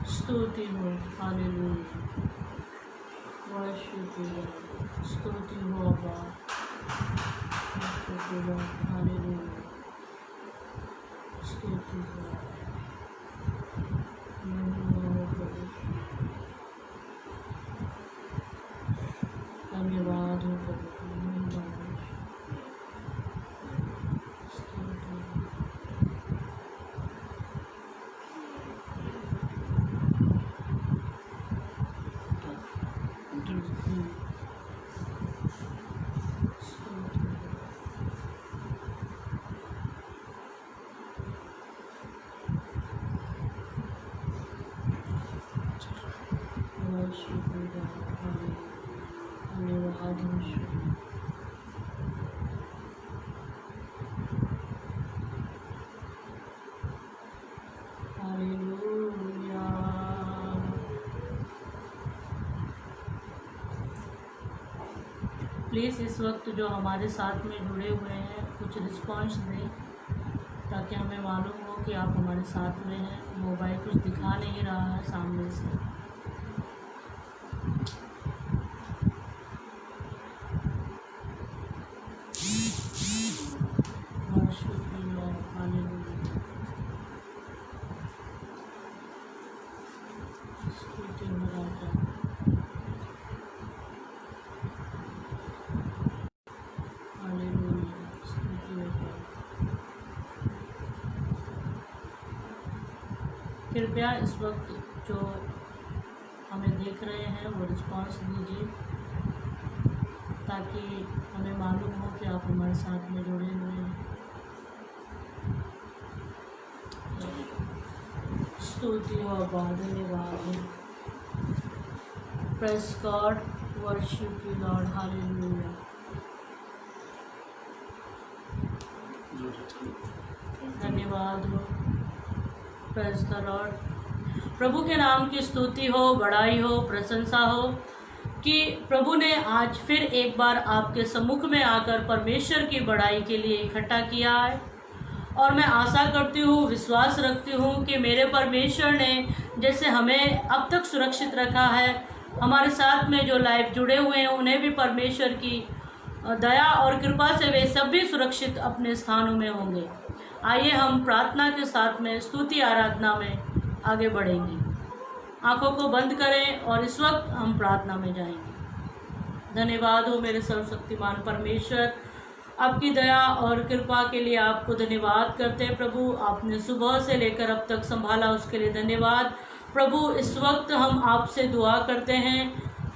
स्तुति हो, hallelujah, worship you Lord, स्तुति हो अब्बा, वर्शिप यू लॉर्ड, हालेलुया, स्तुति हो, महिमा हो प्रभु, धन्यवाद हो प्रभु, महिमा हो, स्तुति हो, स्तुति हो, वर्शिप यू लॉर्ड, हालेलुया, धन्यवाद हो ईश्वर, हालेलुया। प्लीज़ इस वक्त जो हमारे साथ में जुड़े हुए हैं कुछ रिस्पॉन्स दें ताकि हमें मालूम हो कि आप हमारे साथ में हैं। मोबाइल कुछ दिखा नहीं रहा है सामने से। वर्शिप यू लॉर्ड, हालेलुया, स्तुति हो राजा, हालेलुया, स्तुति हो प्रभु। कृपया इस वक्त जो हमें देख रहे हैं वो रिस्पॉन्स दीजिए ताकि हमें मालूम हो कि आप हमारे साथ में जुड़े हुए हैं। स्तुति हो अब्बा, धन्यवाद हो, press God, worship you Lord, hallelujah, धन्यवाद हो, प्रेस द लॉर्ड। प्रभु के नाम की स्तुति हो, बड़ाई हो, प्रशंसा हो कि प्रभु ने आज फिर एक बार आपके सम्मुख में आकर परमेश्वर की बड़ाई के लिए इकट्ठा किया है। और मैं आशा करती हूँ, विश्वास रखती हूँ कि मेरे परमेश्वर ने जैसे हमें अब तक सुरक्षित रखा है, हमारे साथ में जो लाइव जुड़े हुए हैं उन्हें भी परमेश्वर की दया और कृपा से वे सब भी सुरक्षित अपने स्थानों में होंगे। आइए हम प्रार्थना के साथ में स्तुति आराधना में आगे बढ़ेंगे। आंखों को बंद करें और इस वक्त हम प्रार्थना में जाएंगे। धन्यवाद हो मेरे सर्वशक्तिमान परमेश्वर। आपकी दया और कृपा के लिए आपको धन्यवाद करते हैं प्रभु। आपने सुबह से लेकर अब तक संभाला, उसके लिए धन्यवाद प्रभु। इस वक्त हम आपसे दुआ करते हैं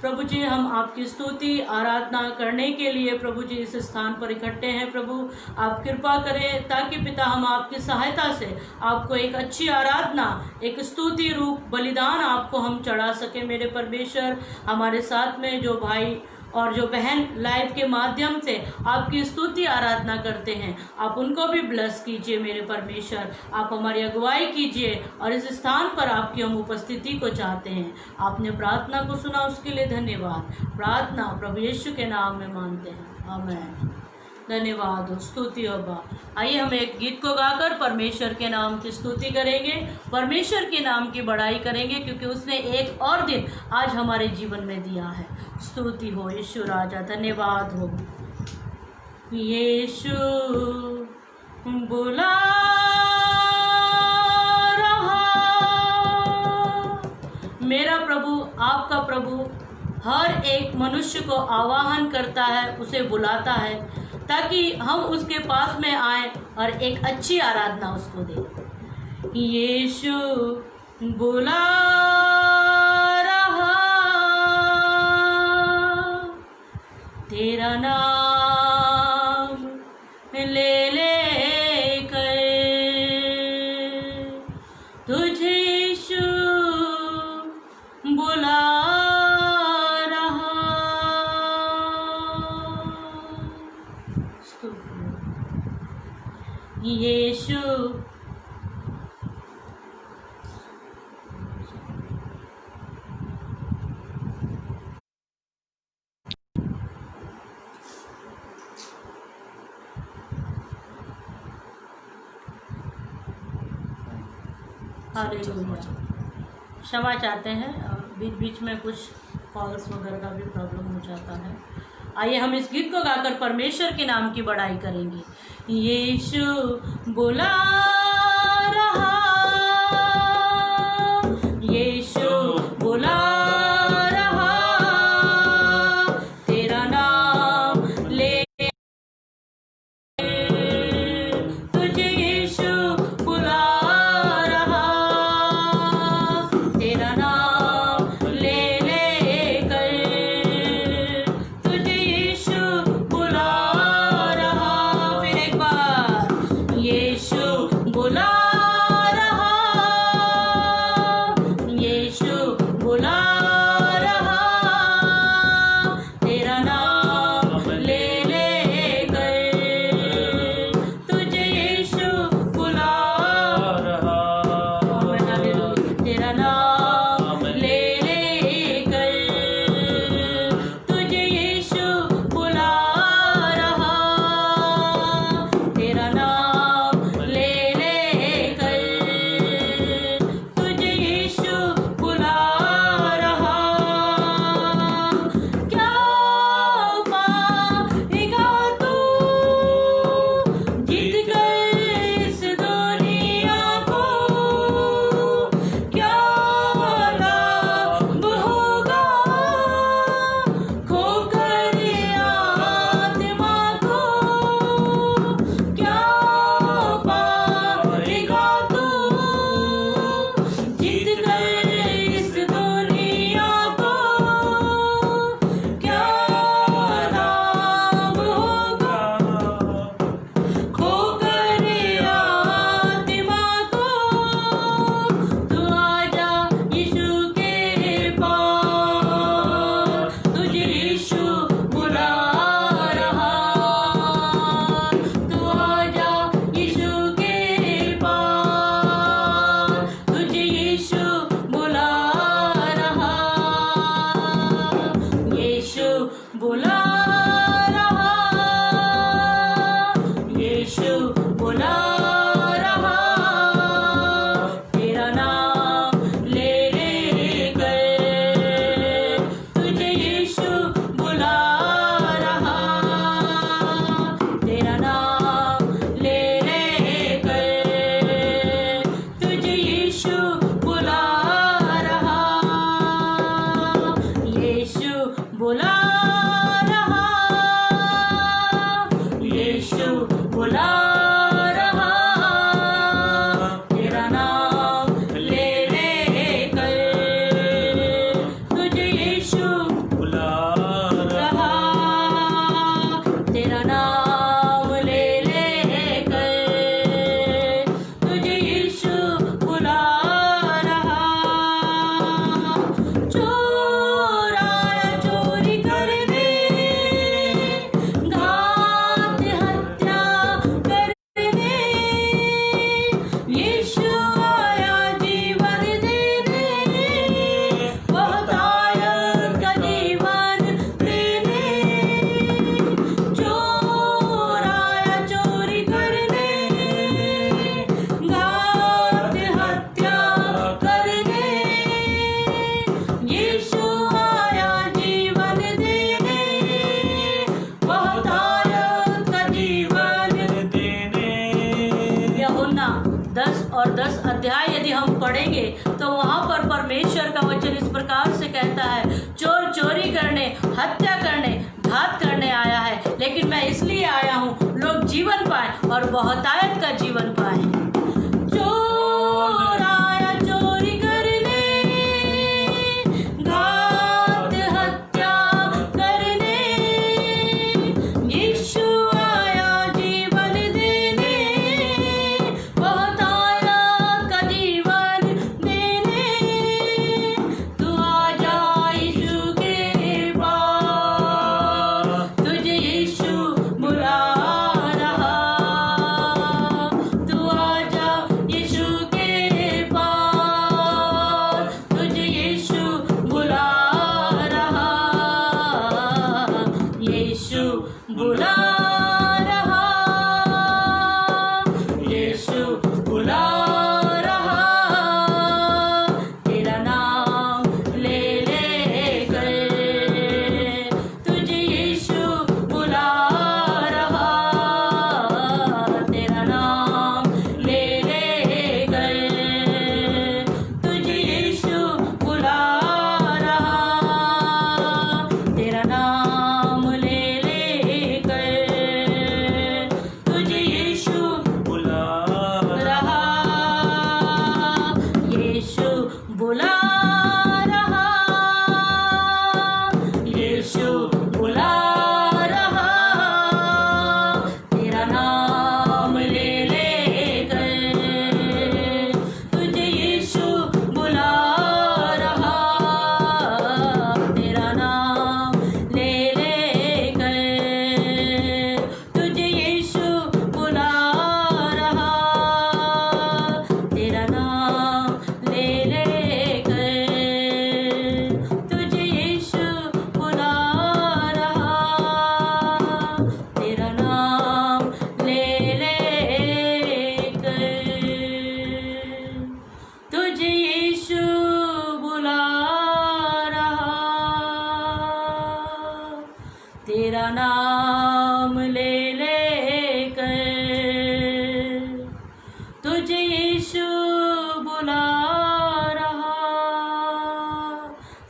प्रभु जी, हम आपकी स्तुति आराधना करने के लिए प्रभु जी इस स्थान पर इकट्ठे हैं। प्रभु आप कृपा करें ताकि पिता हम आपकी सहायता से आपको एक अच्छी आराधना, एक स्तुति रूप बलिदान आपको हम चढ़ा सके मेरे परमेश्वर। हमारे साथ में जो भाई और जो बहन लाइव के माध्यम से आपकी स्तुति आराधना करते हैं, आप उनको भी ब्लेस कीजिए मेरे परमेश्वर। आप हमारी अगुवाई कीजिए और इस स्थान पर आपकी हम उपस्थिति को चाहते हैं। आपने प्रार्थना को सुना, उसके लिए धन्यवाद। प्रार्थना प्रभु यीशु के नाम में मांगते हैं, आमीन। धन्यवाद हो, स्तुति हो बा। आइए हम एक गीत को गाकर परमेश्वर के नाम की स्तुति करेंगे, परमेश्वर के नाम की बड़ाई करेंगे, क्योंकि उसने एक और दिन आज हमारे जीवन में दिया है। स्तुति हो यीशु राजा, धन्यवाद हो। यीशु बुला रहा, मेरा प्रभु आपका प्रभु हर एक मनुष्य को आवाहन करता है, उसे बुलाता है ताकि हम उसके पास में आए और एक अच्छी आराधना उसको दें। यीशु बुला रहा, तेरा नाम ले ले कर तुझे यीशु बुला रहा। यीशु हालेलुया। क्षमा चाहते हैं, बीच बीच में कुछ कॉल्स वगैरह का भी प्रॉब्लम हो जाता है। आइए हम इस गीत को गाकर परमेश्वर के नाम की बड़ाई करेंगे। यीशु बुला रहा, यीशु बुला रहा, तेरा नाम ले तुझे यीशु बुला रहा, तेरा नाम ले ले कर तुझे यीशु बुला रहा। फिर एक बार, यीशु बुला रहा, यीशु बुला रहा, तेरा नाम ले ले कर तुझे यीशु बुला रहा, तेरा नाम ले ले कर तुझे यीशु बुला रहा, तेरा नाम ले ले कर तुझे यीशु बुला रहा। क्या पाएगा तू जीत कर इस दुनिया को, क्या लाभ होगा खोकर आत्मा को, क्या पाएगा तू जीत कर इस दुनिया को, क्या लाभ होगा खोकर आत्मा को। तू आजा यीशु के पास, तुझे यीशु बुला रहा, तू आजा यीशु के पास, तुझे यीशु बुला रहा, यीशु बुला रहा, यीशु बुला रहा, तेरा नाम ले ले कर तुझे यीशु बुला रहा, तेरा नाम ले ले कर तुझे यीशु बुला रहा, यीशु बुला पढ़ेंगे तो वहाँ पर परमेश्वर का वचन इस प्रकार से कहता है, चोर चोरी करने, हत्या करने, घात करने आया है, लेकिन मैं इसलिए आया हूँ लोग जीवन पाए और बहुतायत का जीवन पाए। चोर आया चोरी करने, घात हत्या करने, यीशु आया जीवन देने, बहुतायत का जीवन देने। तू आजा यीशु के पास, तुझे यीशु बुला रहा। तू आजा यीशु के पास, तुझे यीशु बुला रहा। यीशु बुला रहा, यीशु बुला रहा। तेरा नाम ले लेकर तुझे यीशु बुला रहा। तेरा नाम ले लेकर तुझे यीशु बुला रहा। तेरा नाम ले लेकर तुझे यीशु बुला रहा। यीशु बुला रहा, यीशु बुला रहा। तेरा नाम ले लेकर तुझे यीशु बुला रहा। तेरा नाम ले लेकर तुझे यीशु बुला रहा। तेरा नाम ले लेकर तुझे यीशु बुला रहा। तेरा नाम ले लेकर तुझे यीशु बुला रहा। तेरा नाम ले लेकर तुझे यीशु बुला रहा।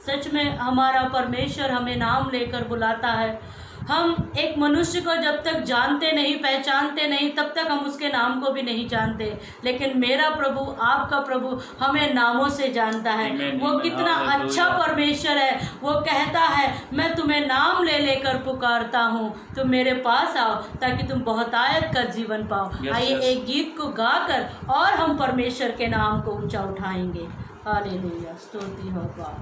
सच में हमारा परमेश्वर हमें नाम लेकर बुलाता है। हम एक मनुष्य को जब तक जानते नहीं, पहचानते नहीं, तब तक हम उसके नाम को भी नहीं जानते, लेकिन मेरा प्रभु, आपका प्रभु हमें नामों से जानता है। Amen, वो amen, कितना hallelujah। अच्छा परमेश्वर है। वो कहता है, मैं तुम्हें नाम ले लेकर पुकारता हूँ, तुम मेरे पास आओ ताकि तुम बहुतायत का जीवन पाओ। Yes, आइए yes। एक गीत को गाकर और हम परमेश्वर के नाम को ऊंचा उठाएंगे। हालेलुया, स्तुति हो पाओ।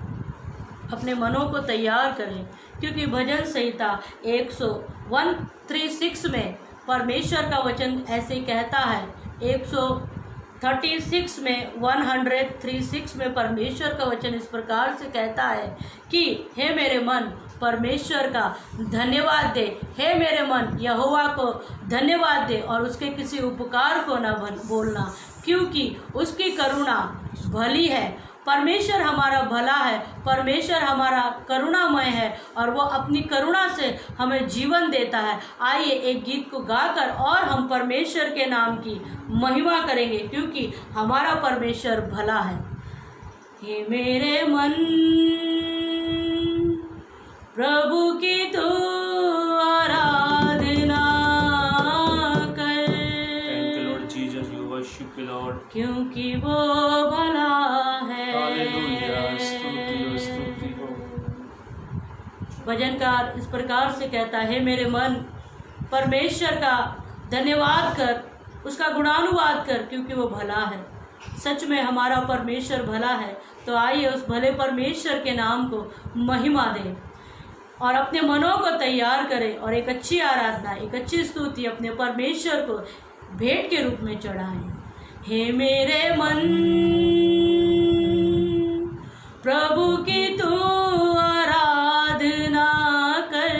अपने मनों को तैयार करें, क्योंकि भजन संहिता 136 में परमेश्वर का वचन ऐसे कहता है। 136 में 136 में परमेश्वर का वचन इस प्रकार से कहता है कि हे मेरे मन परमेश्वर का धन्यवाद दे, हे मेरे मन यहोवा को धन्यवाद दे और उसके किसी उपकार को ना बोलना, क्योंकि उसकी करुणा भली है। परमेश्वर हमारा भला है, परमेश्वर हमारा करुणामय है और वो अपनी करुणा से हमें जीवन देता है। आइए एक गीत को गाकर और हम परमेश्वर के नाम की महिमा करेंगे, क्योंकि हमारा परमेश्वर भला है। हे मेरे मन प्रभु की तू आराधना कर। Thank you, Lord Jesus. You worship you, Lord. क्योंकि वो भला है। Hallelujah. स्तुति हो, स्तुति हो। भजनकार इस प्रकार से कहता है, हे मेरे मन परमेश्वर का धन्यवाद कर, उसका गुणानुवाद कर, क्योंकि वो भला है। सच में हमारा परमेश्वर भला है। तो आइए उस भले परमेश्वर के नाम को महिमा दें और अपने मनों को तैयार करें और एक अच्छी आराधना, एक अच्छी स्तुति अपने परमेश्वर को भेंट के रूप में चढ़ाएं। हे मेरे मन प्रभु की तू आराधना कर,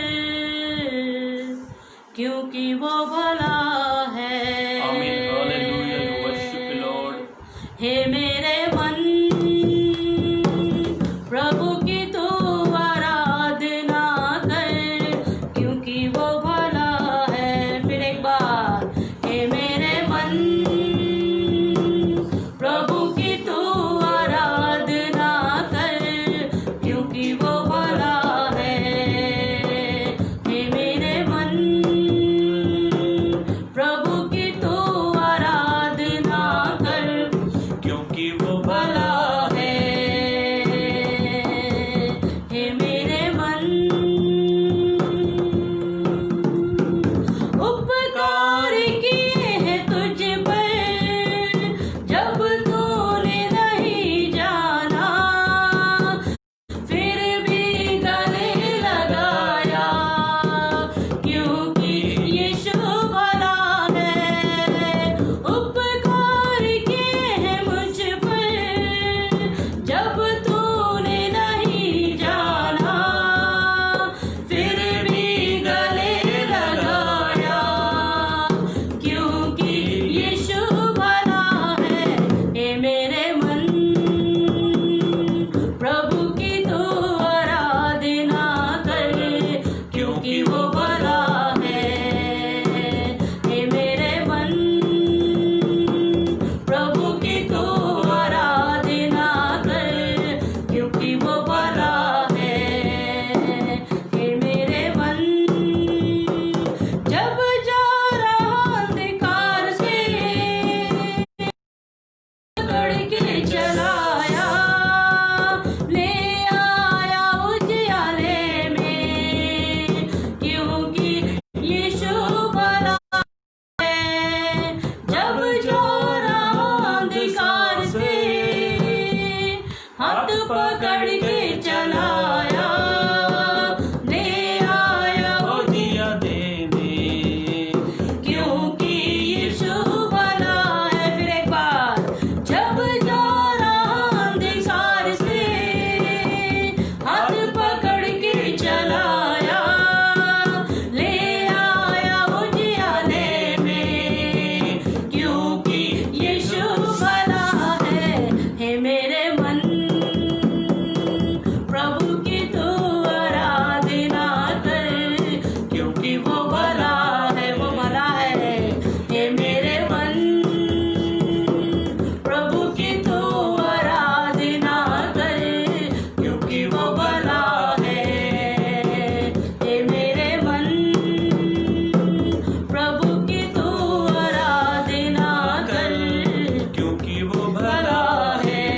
क्योंकि वो भला है। Amen. Hallelujah. You worship you, Lord. हे मेरे मन प्रभु की तू आराधना कर, क्योंकि वो भला है। फिर एक बार, हे मेरे मन प्रभु की तू क्योंकि वो भला है। हे मेरे मन प्रभु की तू आराधना कर, क्योंकि वो भला है। हे मेरे मन जब जा रहा अंधकार से पकड़ के चलाया, ले आया उजियाले में, क्योंकि यीशु भला है। जब जा रहा अंधकार से हाथ पकड़ के चलाया, ले आया उजियाले में, क्योंकि यीशु भला है। फिर एक बार, जब जा रहा अंधकार से हाथ पकड़ के चलाया, ले आया उजियाले में, क्योंकि यीशु भला है। हे मेरे मन प्रभु की तू आराधना कर, क्योंकि वो भला है, वो भला है। हे मेरे मन प्रभु की तू आराधना कर, क्योंकि वो भला है। हे मेरे मन प्रभु की तू आराधना कर, क्योंकि वो भला भला है।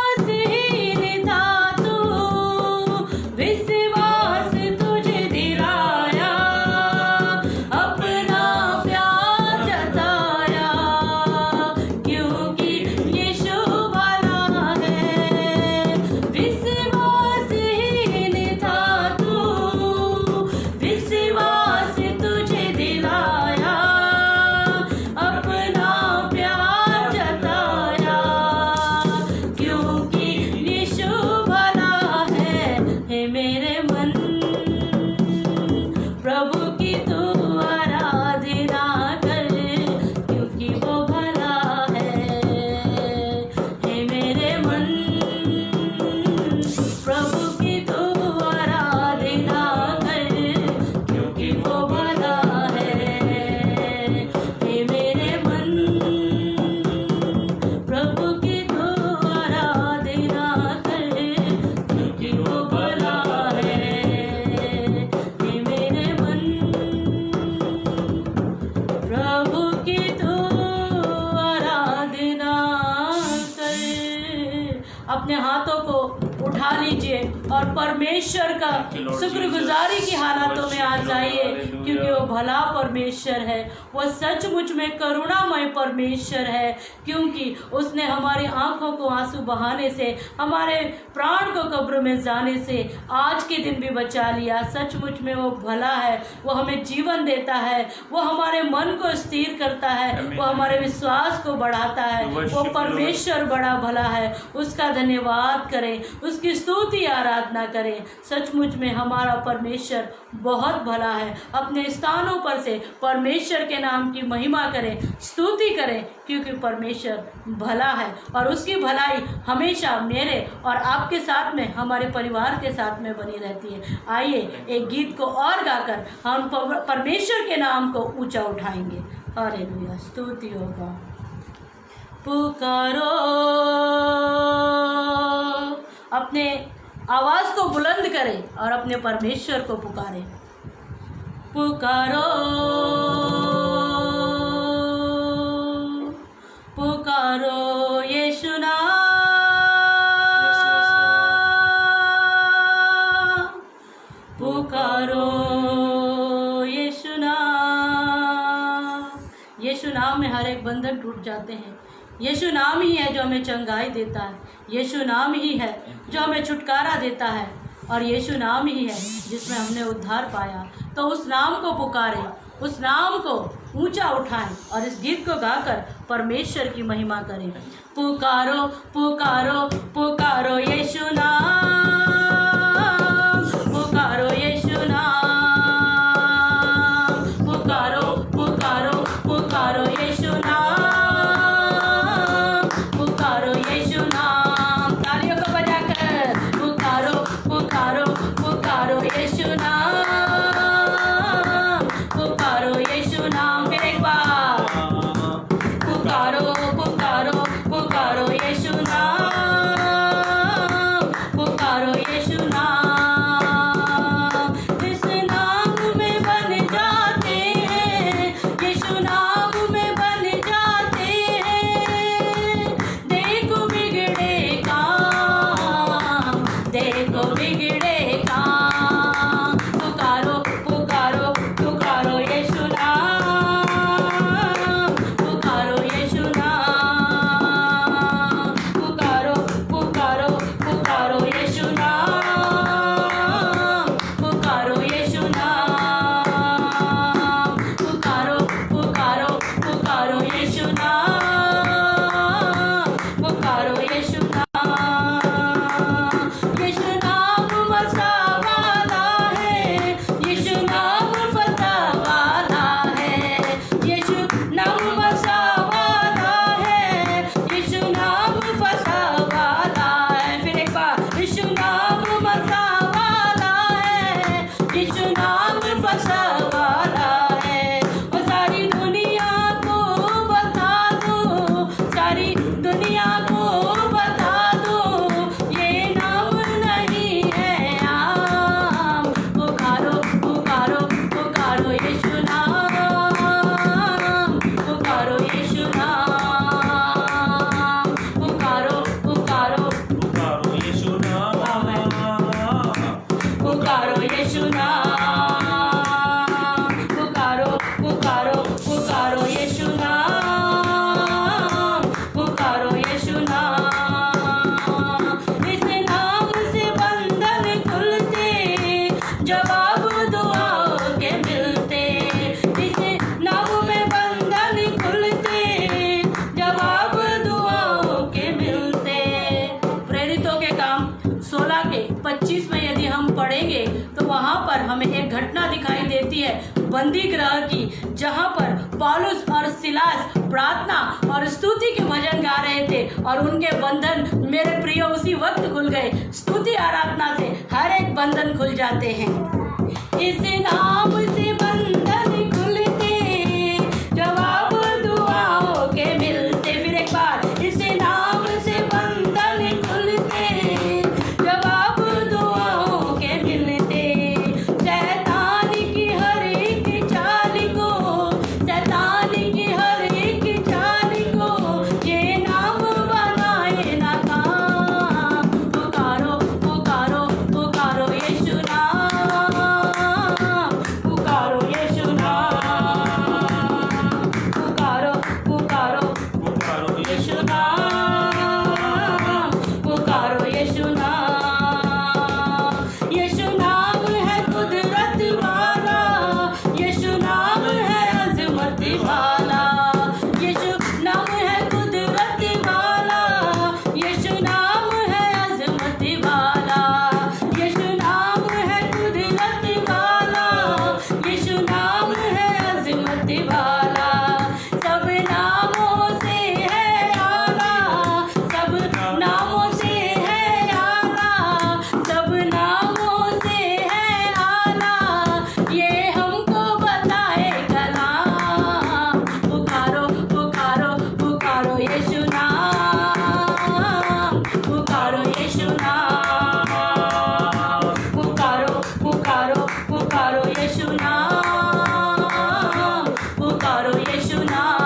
विश्वासहीन था तू, विश्वास तुझे दिलाया, अपना प्यार जताया, क्योंकि यीशु भला है। विश्वासहीन था तू, विश्वास तुझे दिलाया, अपना प्यार जताया, क्योंकि यीशु भला है। हे मेरे मन प्रभु की तू आराधना कर, क्योंकि वो भला है। हे मेरे मन प्रभु की तू आराधना कर, क्योंकि वो भला है। हे मेरे मन प्रभु की तू आराधना कर, क्योंकि वो भला है। हे मेरे मन प्रभु की तू आराधना कर। अपने हाथों को उठा लीजिए और परमेश्वर का शुक्रगुजारी की हालातों में आ जाइए, क्योंकि वो भला परमेश्वर है, वो सचमुच में करुणामय परमेश्वर है। क्योंकि उसने हमारी आंखों को आंसू बहाने से, हमारे प्राण को कब्र में जाने से आज के दिन भी बचा लिया। सचमुच में वो भला है, वो हमें जीवन देता है, वो हमारे मन को स्थिर करता है, वो हमारे विश्वास को बढ़ाता है। वो परमेश्वर बड़ा भला है, उसका धन्यवाद करें, उसकी स्तुति आराधना करें। सचमुच में हमारा परमेश्वर बहुत भला है। अपने स्थानों पर से परमेश्वर के नाम की महिमा करें, स्तुति करें, क्योंकि परमेश्वर भला है और उसकी भलाई हमेशा मेरे और आपके साथ में, हमारे परिवार के साथ में बनी रहती है। आइए एक गीत को और गाकर हम परमेश्वर के नाम को ऊंचा उठाएंगे। हालेलुया, स्तुति होगा। पुकारो, अपने आवाज को बुलंद करें और अपने परमेश्वर को पुकारें। पुकारो, पुकारो यीशु नाम, पुकारो यीशु नाम। यीशु नाम में हर एक बंधन टूट जाते हैं। यीशु नाम ही है जो हमें चंगाई देता है, यीशु नाम ही है जो हमें छुटकारा देता है, और यीशु नाम ही है जिसमें हमने उद्धार पाया। तो उस नाम को पुकारें, उस नाम को ऊंचा उठाएं और इस गीत को गाकर परमेश्वर की महिमा करें। पुकारो पुकारो पुकारो यीशु नाम, पुकारो यीशु नाम, पुकारो पुकारो पुकारो यीशु नाम, पुकारो यीशु नाम। तालियों को बजाकर पुकारो पुकारो जवाब दुआओं के मिलते, इस नाम में बंधन खुलते, जवाब दुआओं के मिलते। प्रेरितों के काम 16 के 25 में यदि हम पढ़ेंगे तो वहाँ पर हमें एक घटना दिखाई देती है बंदी गृह की, जहाँ पर पौलुस और सिलास प्रार्थना और स्तुति के भजन गा रहे थे और उनके बंधन मेरे प्रिय उसी वक्त खुल गए। स्तुति आराधना से हर एक बंधन खुल जाते हैं। इस नाम से बंधन खुलते, जवाब दुआओं के मिलते। फिर एक बार, इस नाम से बंधन खुलते, जवाब दुआओं के मिलते। शैतान की हर एक चाल को, शैतान की हर एक चाल को ये नाम बनाए नाकाम। पुकारो पुकारो पुकारो यीशु नाम, पुकारो यीशु नाम, पुकारो पुकारो पुकारो यीशु नाम, पुकारो यीशु नाम। यीशु नाम है कुदरत वाला, यीशु नाम है अजमत वाला, यीशु नाम है कुदरत वाला, यीशु नाम है अजमत वाला, यीशु नाम है कुदरत वाला, यीशु नाम है अजमत वाला। सब नामों से है आला, सब नामों से है आला, सब नामों से है आला, ये हमको बताए कलाम। पुकारो पुकारो पुकारो यीशु नाम, पुकारो यीशु नाम, पुकारो पुकारो पुकारो यीशु नाम, पुकारो यीशु नाम।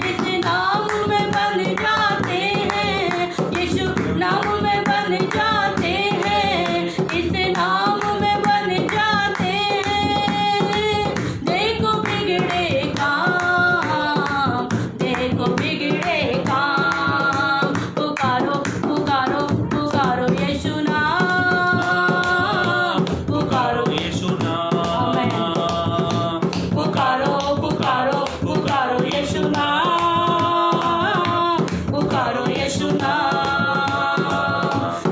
इस नाम में बन जाते हैं, यीशु नाम में बन जाते हैं, इस नाम में बन जाते हैं। देखो बिगड़े काम, देखो बिगड़े काम। पुकारो पुकारो पुकारो यीशु नाम, पुकारो यीशु नाम, पुकारो पुकारो पुकारो यीशु नाम, पुकारो यीशु नाम।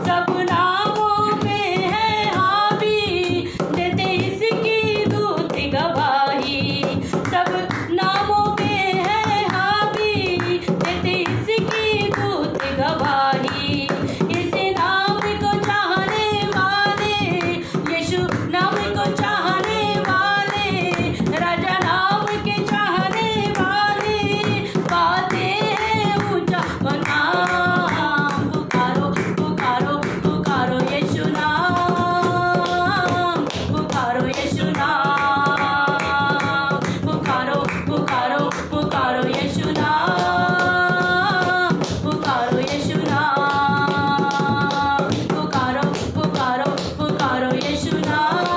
सब नामों में है हावी, देते इसकी दूत गवाही। सब नामों में है हावी, देते इसकी दूत गवाही। इस नाम को चाहने वाले, यीशु नाम को चाहने वाले, राजा नाम के चाहने वाले, पाते हैं ऊंचा मकाम। पुकारो पुकारो पुकारो यीशु नाम, पुकारो यीशु नाम, पुकारो पुकारो पुकारो यीशु नाम, पुकारो यीशु नाम, पुकारो पुकारो पुकारो यीशु नाम,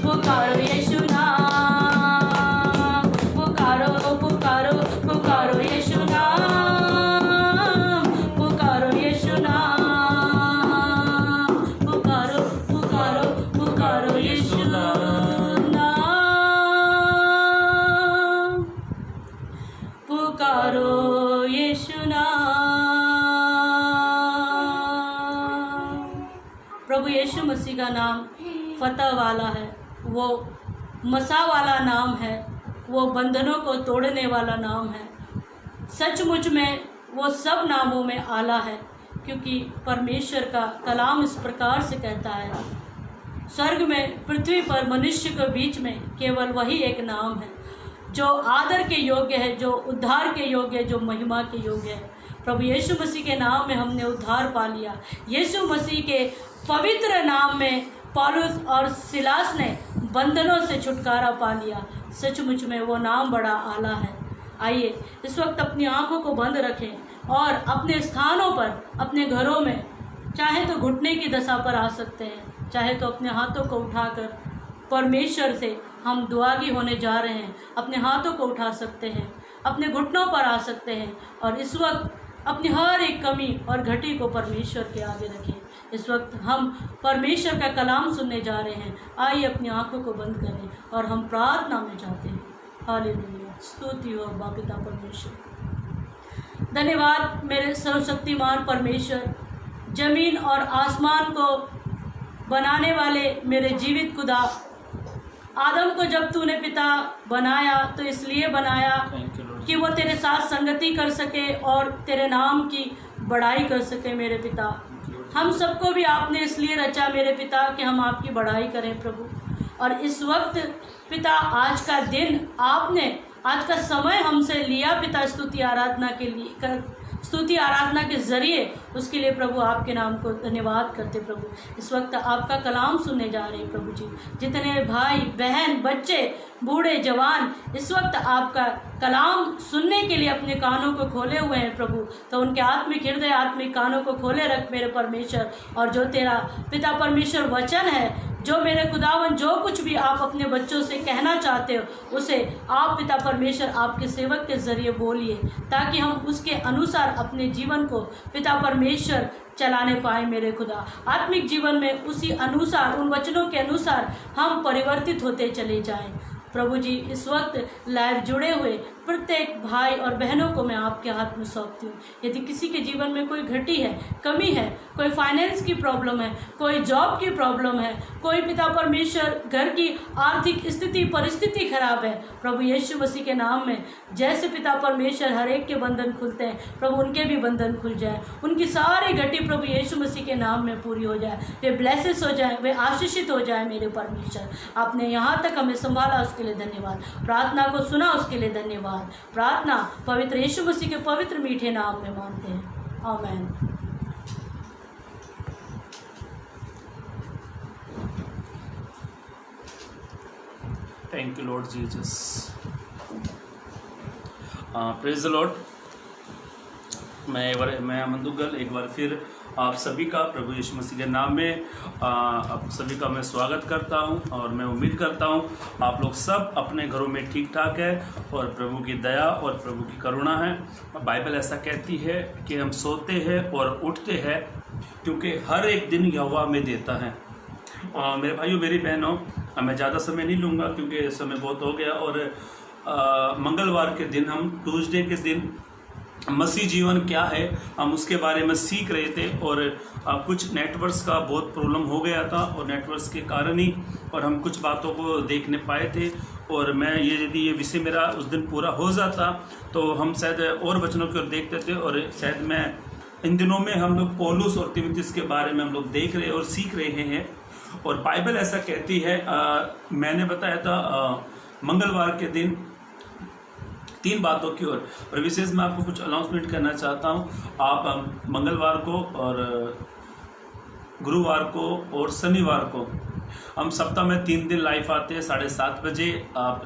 पुकारो यीशु नाम, पुकारो पुकारो पुकारो यीशु नाम, पुकारो यीशु नाम, पुकारो पुकारो पुकारो यीशु नाम, पुकारो यीशु नाम। प्रभु यीशु मसीह का नाम फतह वाला है, वो मसा वाला नाम है, वो बंधनों को तोड़ने वाला नाम है। सचमुच में वो सब नामों में आला है, क्योंकि परमेश्वर का कलाम इस प्रकार से कहता है, स्वर्ग में पृथ्वी पर मनुष्य के बीच में केवल वही एक नाम है जो आदर के योग्य है, जो उद्धार के योग्य है, जो महिमा के योग्य है। प्रभु यीशु मसीह के नाम में हमने उद्धार पा लिया। यीशु मसीह के पवित्र नाम में पौलुस और सिलास ने बंधनों से छुटकारा पा लिया। सचमुच में वो नाम बड़ा आला है। आइए इस वक्त अपनी आंखों को बंद रखें और अपने स्थानों पर, अपने घरों में, चाहे तो घुटने की दशा पर आ सकते हैं, चाहे तो अपने हाथों को उठाकर परमेश्वर से हम दुआगी होने जा रहे हैं। अपने हाथों को उठा सकते हैं, अपने घुटनों पर आ सकते हैं और इस वक्त अपनी हर एक कमी और घटी को परमेश्वर के आगे रखें। इस वक्त हम परमेश्वर का कलाम सुनने जा रहे हैं। आइए अपनी आंखों को बंद करें और हम प्रार्थना में जाते हैं। हालेलुया, स्तुति हो अब्बा पिता परमेश्वर। धन्यवाद मेरे सर्वशक्तिमान परमेश्वर, जमीन और आसमान को बनाने वाले मेरे जीवित खुदा। आदम को जब तूने पिता बनाया तो इसलिए बनाया कि वो तेरे साथ संगति कर सके और तेरे नाम की बड़ाई कर सके मेरे पिता। हम सबको भी आपने इसलिए रचा मेरे पिता कि हम आपकी बड़ाई करें प्रभु। और इस वक्त पिता आज का दिन आपने, आज का समय हमसे लिया पिता स्तुति आराधना के लिए, स्तुति आराधना के ज़रिए, उसके लिए प्रभु आपके नाम को धन्यवाद करते प्रभु। इस वक्त आपका कलाम सुनने जा रहे हैं प्रभु जी। जितने भाई बहन बच्चे बूढ़े जवान इस वक्त आपका कलाम सुनने के लिए अपने कानों को खोले हुए हैं प्रभु, तो उनके आत्मिक हृदय आत्मिक कानों को खोले रख मेरे परमेश्वर। और जो तेरा पिता परमेश्वर वचन है, जो मेरे खुदावन जो कुछ भी आप अपने बच्चों से कहना चाहते हो उसे आप पिता परमेश्वर आपके सेवक के ज़रिए बोलिए, ताकि हम उसके अनुसार अपने जीवन को पिता परमेश्वर चलाने पाए मेरे खुदा। आत्मिक जीवन में उसी अनुसार, उन वचनों के अनुसार हम परिवर्तित होते चले जाएं प्रभु जी। इस वक्त लाइव जुड़े हुए प्रत्येक भाई और बहनों को मैं आपके हाथ में सौंपती हूँ। यदि किसी के जीवन में कोई घटी है, कमी है, कोई फाइनेंस की प्रॉब्लम है, कोई जॉब की प्रॉब्लम है, कोई पिता परमेश्वर घर की आर्थिक स्थिति परिस्थिति खराब है, प्रभु यीशु मसीह के नाम में जैसे पिता परमेश्वर हर एक के बंधन खुलते हैं प्रभु, उनके भी बंधन खुल जाए, उनकी सारी घटी प्रभु यीशु मसीह के नाम में पूरी हो जाए, वे ब्लेसेस हो जाए, वे आशीषित हो जाए मेरे परमेश्वर। आपने यहाँ तक हमें संभाला उसके लिए धन्यवाद, प्रार्थना को सुना उसके लिए धन्यवाद। प्रार्थना पवित्र यीशु मसीह के पवित्र मीठे नाम में मांगते हैं, आमीन। Thank you Lord Jesus. Praise the Lord. मैं अमन दुग्गल एक बार फिर आप सभी का प्रभु यीशु मसीह के नाम में आप सभी का मैं स्वागत करता हूं। और मैं उम्मीद करता हूं आप लोग सब अपने घरों में ठीक ठाक है और प्रभु की दया और प्रभु की करुणा है। बाइबल ऐसा कहती है कि हम सोते हैं और उठते हैं क्योंकि हर एक दिन यहोवा में देता है। मेरे भाइयों मेरी बहनों, मैं ज़्यादा समय नहीं लूँगा क्योंकि समय बहुत हो गया। और मंगलवार के दिन, हम ट्यूसडे के दिन मसीह जीवन क्या है हम उसके बारे में सीख रहे थे। और कुछ नेटवर्क्स का बहुत प्रॉब्लम हो गया था और नेटवर्क्स के कारण ही और हम कुछ बातों को देखने पाए थे। और मैं यदि ये विषय मेरा उस दिन पूरा हो जाता तो हम शायद और वचनों की ओर देखते थे। और शायद मैं इन दिनों में हम लोग पौलुस और तीमुथियुस के बारे में हम लोग देख रहे और सीख रहे हैं। और बाइबल ऐसा कहती है, मैंने बताया था मंगलवार के दिन 3 बातों की ओर। और विशेष मैं आपको कुछ अनाउंसमेंट करना चाहता हूँ। आप मंगलवार को और गुरुवार को और शनिवार को हम सप्ताह में 3 दिन लाइव आते हैं 7:30 बजे। आप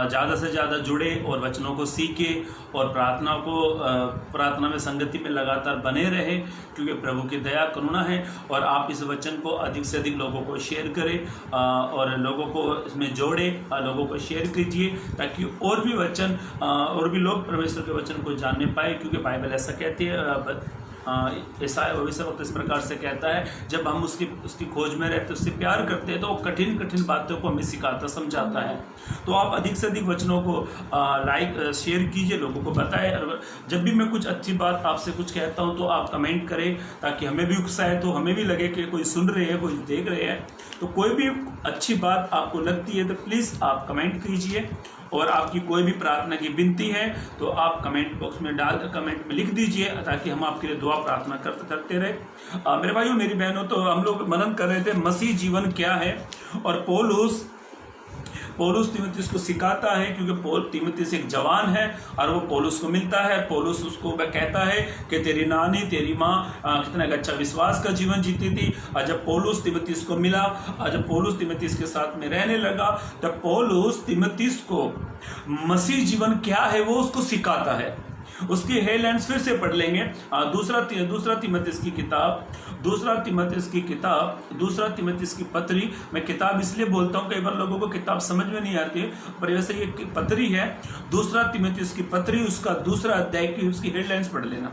ज़्यादा से ज़्यादा जुड़े और वचनों को सीखें और प्रार्थना में संगति में लगातार बने रहे, क्योंकि प्रभु की दया करुणा है। और आप इस वचन को अधिक से अधिक लोगों को शेयर करें और लोगों को इसमें जोड़ें, लोगों को शेयर कीजिए ताकि और भी वचन और भी लोग परमेश्वर के वचन को जानने पाए। क्योंकि बाइबल ऐसा कहती है, ईसाया भविष्यवक्ता इस प्रकार से कहता है, जब हम उसकी खोज में रहते, उससे प्यार करते हैं तो वो कठिन कठिन बातों को हमें सिखाता समझाता है। तो आप अधिक से अधिक वचनों को लाइक शेयर कीजिए, लोगों को बताएं। और जब भी मैं कुछ अच्छी बात आपसे कुछ कहता हूं तो आप कमेंट करें ताकि हमें भी उत्साह, तो हमें भी लगे कि कोई सुन रहे हैं, कोई देख रहे हैं। तो कोई भी अच्छी बात आपको लगती है तो प्लीज़ आप कमेंट कीजिए। और आपकी कोई भी प्रार्थना की विनती है तो आप कमेंट बॉक्स में कमेंट में लिख दीजिए ताकि हम आपके लिए दुआ प्रार्थना करते रहे। मेरे भाइयों मेरी बहनों, तो हम लोग मनन कर रहे थे मसीह जीवन क्या है। और पौलुस तीमुथियुस को सिखाता है, क्योंकि तीमुथियुस एक जवान है और वो पौलुस को मिलता है। पौलुस उसको कहता है कि तेरी नानी तेरी माँ कितना अच्छा विश्वास का जीवन जीती थी। और जब पौलुस तीमुथियुस को मिला और जब पौलुस तीमुथियुस के साथ में रहने लगा, तब पौलुस तीमुथियुस को मसीह जीवन क्या है वो उसको सिखाता है। उसकी हेडलाइंस फिर से पढ़ लेंगे। दूसरा तीमुथियुस की पत्री। मैं किताब इसलिए बोलता हूँ, कई बार लोगों को किताब समझ में नहीं आती है, पर वैसे ये पत्री है। दूसरा तीमुथियुस की पत्री, उसका दूसरा अध्याय की उसकी हेडलाइंस पढ़ लेना।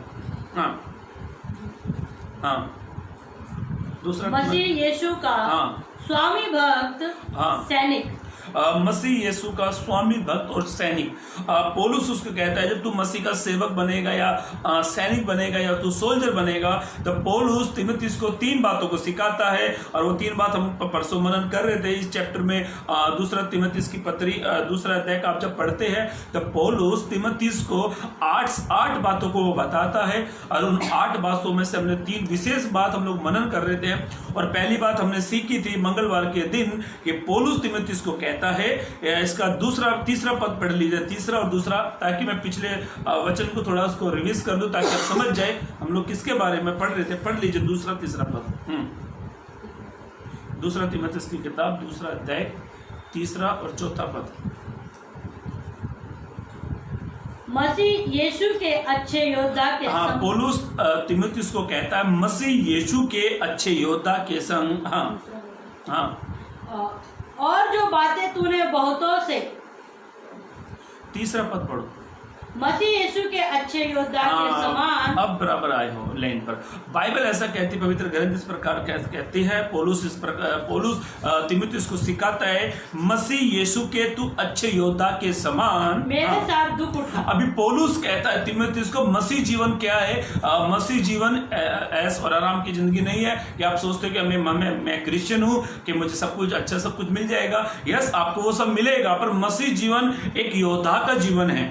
हाँ दूसरा मसीह यीशु का हाँ। स्वामी भक्त हाँ। सैनिक। मसीह यीशु का स्वामी भक्त और सैनिक। पौलुस उसको कहता है जब तू मसीह का सेवक बनेगा या सैनिक बनेगा या तू सोल्जर बनेगा, तो पौलुस तीमुथियुस को 3 बातों को सिखाता है। और वो 3 बात हम परसों मनन कर रहे थे इस चैप्टर में। दूसरा तीमुथियुस की पत्री दूसरा अध्याय का आप जब पढ़ते हैं तो पौलुस तीमुथियुस को 8 बातों को वो बताता है। और उन 8 बातों में से हमने 3 विशेष बात हम लोग मनन कर रहे थे। और पहली बात हमने सीखी थी मंगलवार के दिन कि पौलुस तीमुथियुस को कहता है, इसका तीसरा पद पढ़ लीजिए, तीसरा और दूसरा, ताकि मैं पिछले वचन को थोड़ा उसको रिवीज कर दूं ताकि आप समझ जाए हम लोग किसके बारे में पढ़ रहे थे। पढ़ लीजिए दूसरा तीसरा पद। दूसरा तीमुथियुस की किताब दूसरा अध्याय तीसरा और चौथा पद। मसीह यीशु के अच्छे योद्धा के संग। पौलुस तीमुथियुस को कहता है मसीह यीशु के अच्छे योद्धा के संग। हाँ। और जो बातें तूने बहुतों से। तीसरा पद पढ़ो। मसीह यीशु के अच्छे योद्धा के समान। अब बराबर आए हो लाइन पर। बाइबल ऐसा कहती, पवित्र ग्रंथ इस प्रकार कहती है। पौलुस तीमुथियुस को सिखाता है मसीह यीशु के तू अच्छे योद्धा के समान मेरे साथ दुख उठा। अभी पौलुस कहता है तीमुथियुस को मसीह जीवन क्या है। मसीह जीवन ऐश और आराम की जिंदगी नहीं है कि आप सोचते हो कि मैं क्रिश्चियन हूँ कि मुझे सब कुछ अच्छा सब कुछ मिल जाएगा। यस, आपको वो सब मिलेगा, पर मसीह जीवन एक योद्धा का जीवन है।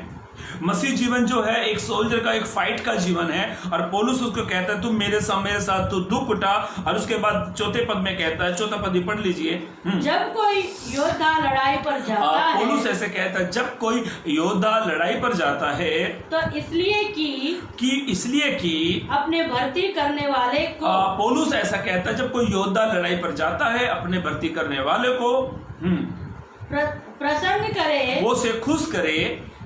मसीह जीवन जो है एक सोल्जर का, एक फाइट का जीवन है। और पौलुस उसको कहता है तू मेरे साथ तू दुख उठा। और उसके बाद चौथे पद में कहता है, चौथा पद ही पढ़ लीजिए। जब कोई योद्धा लड़ाई पर जाता है। पौलुस ऐसे कहता है जब कोई योद्धा लड़ाई पर जाता है तो इसलिए कि अपने भर्ती करने वाले को। पौलुस ऐसा कहता है जब कोई योद्धा लड़ाई पर जाता है अपने भर्ती करने वाले को प्रसन्न करे, वो से खुश करे,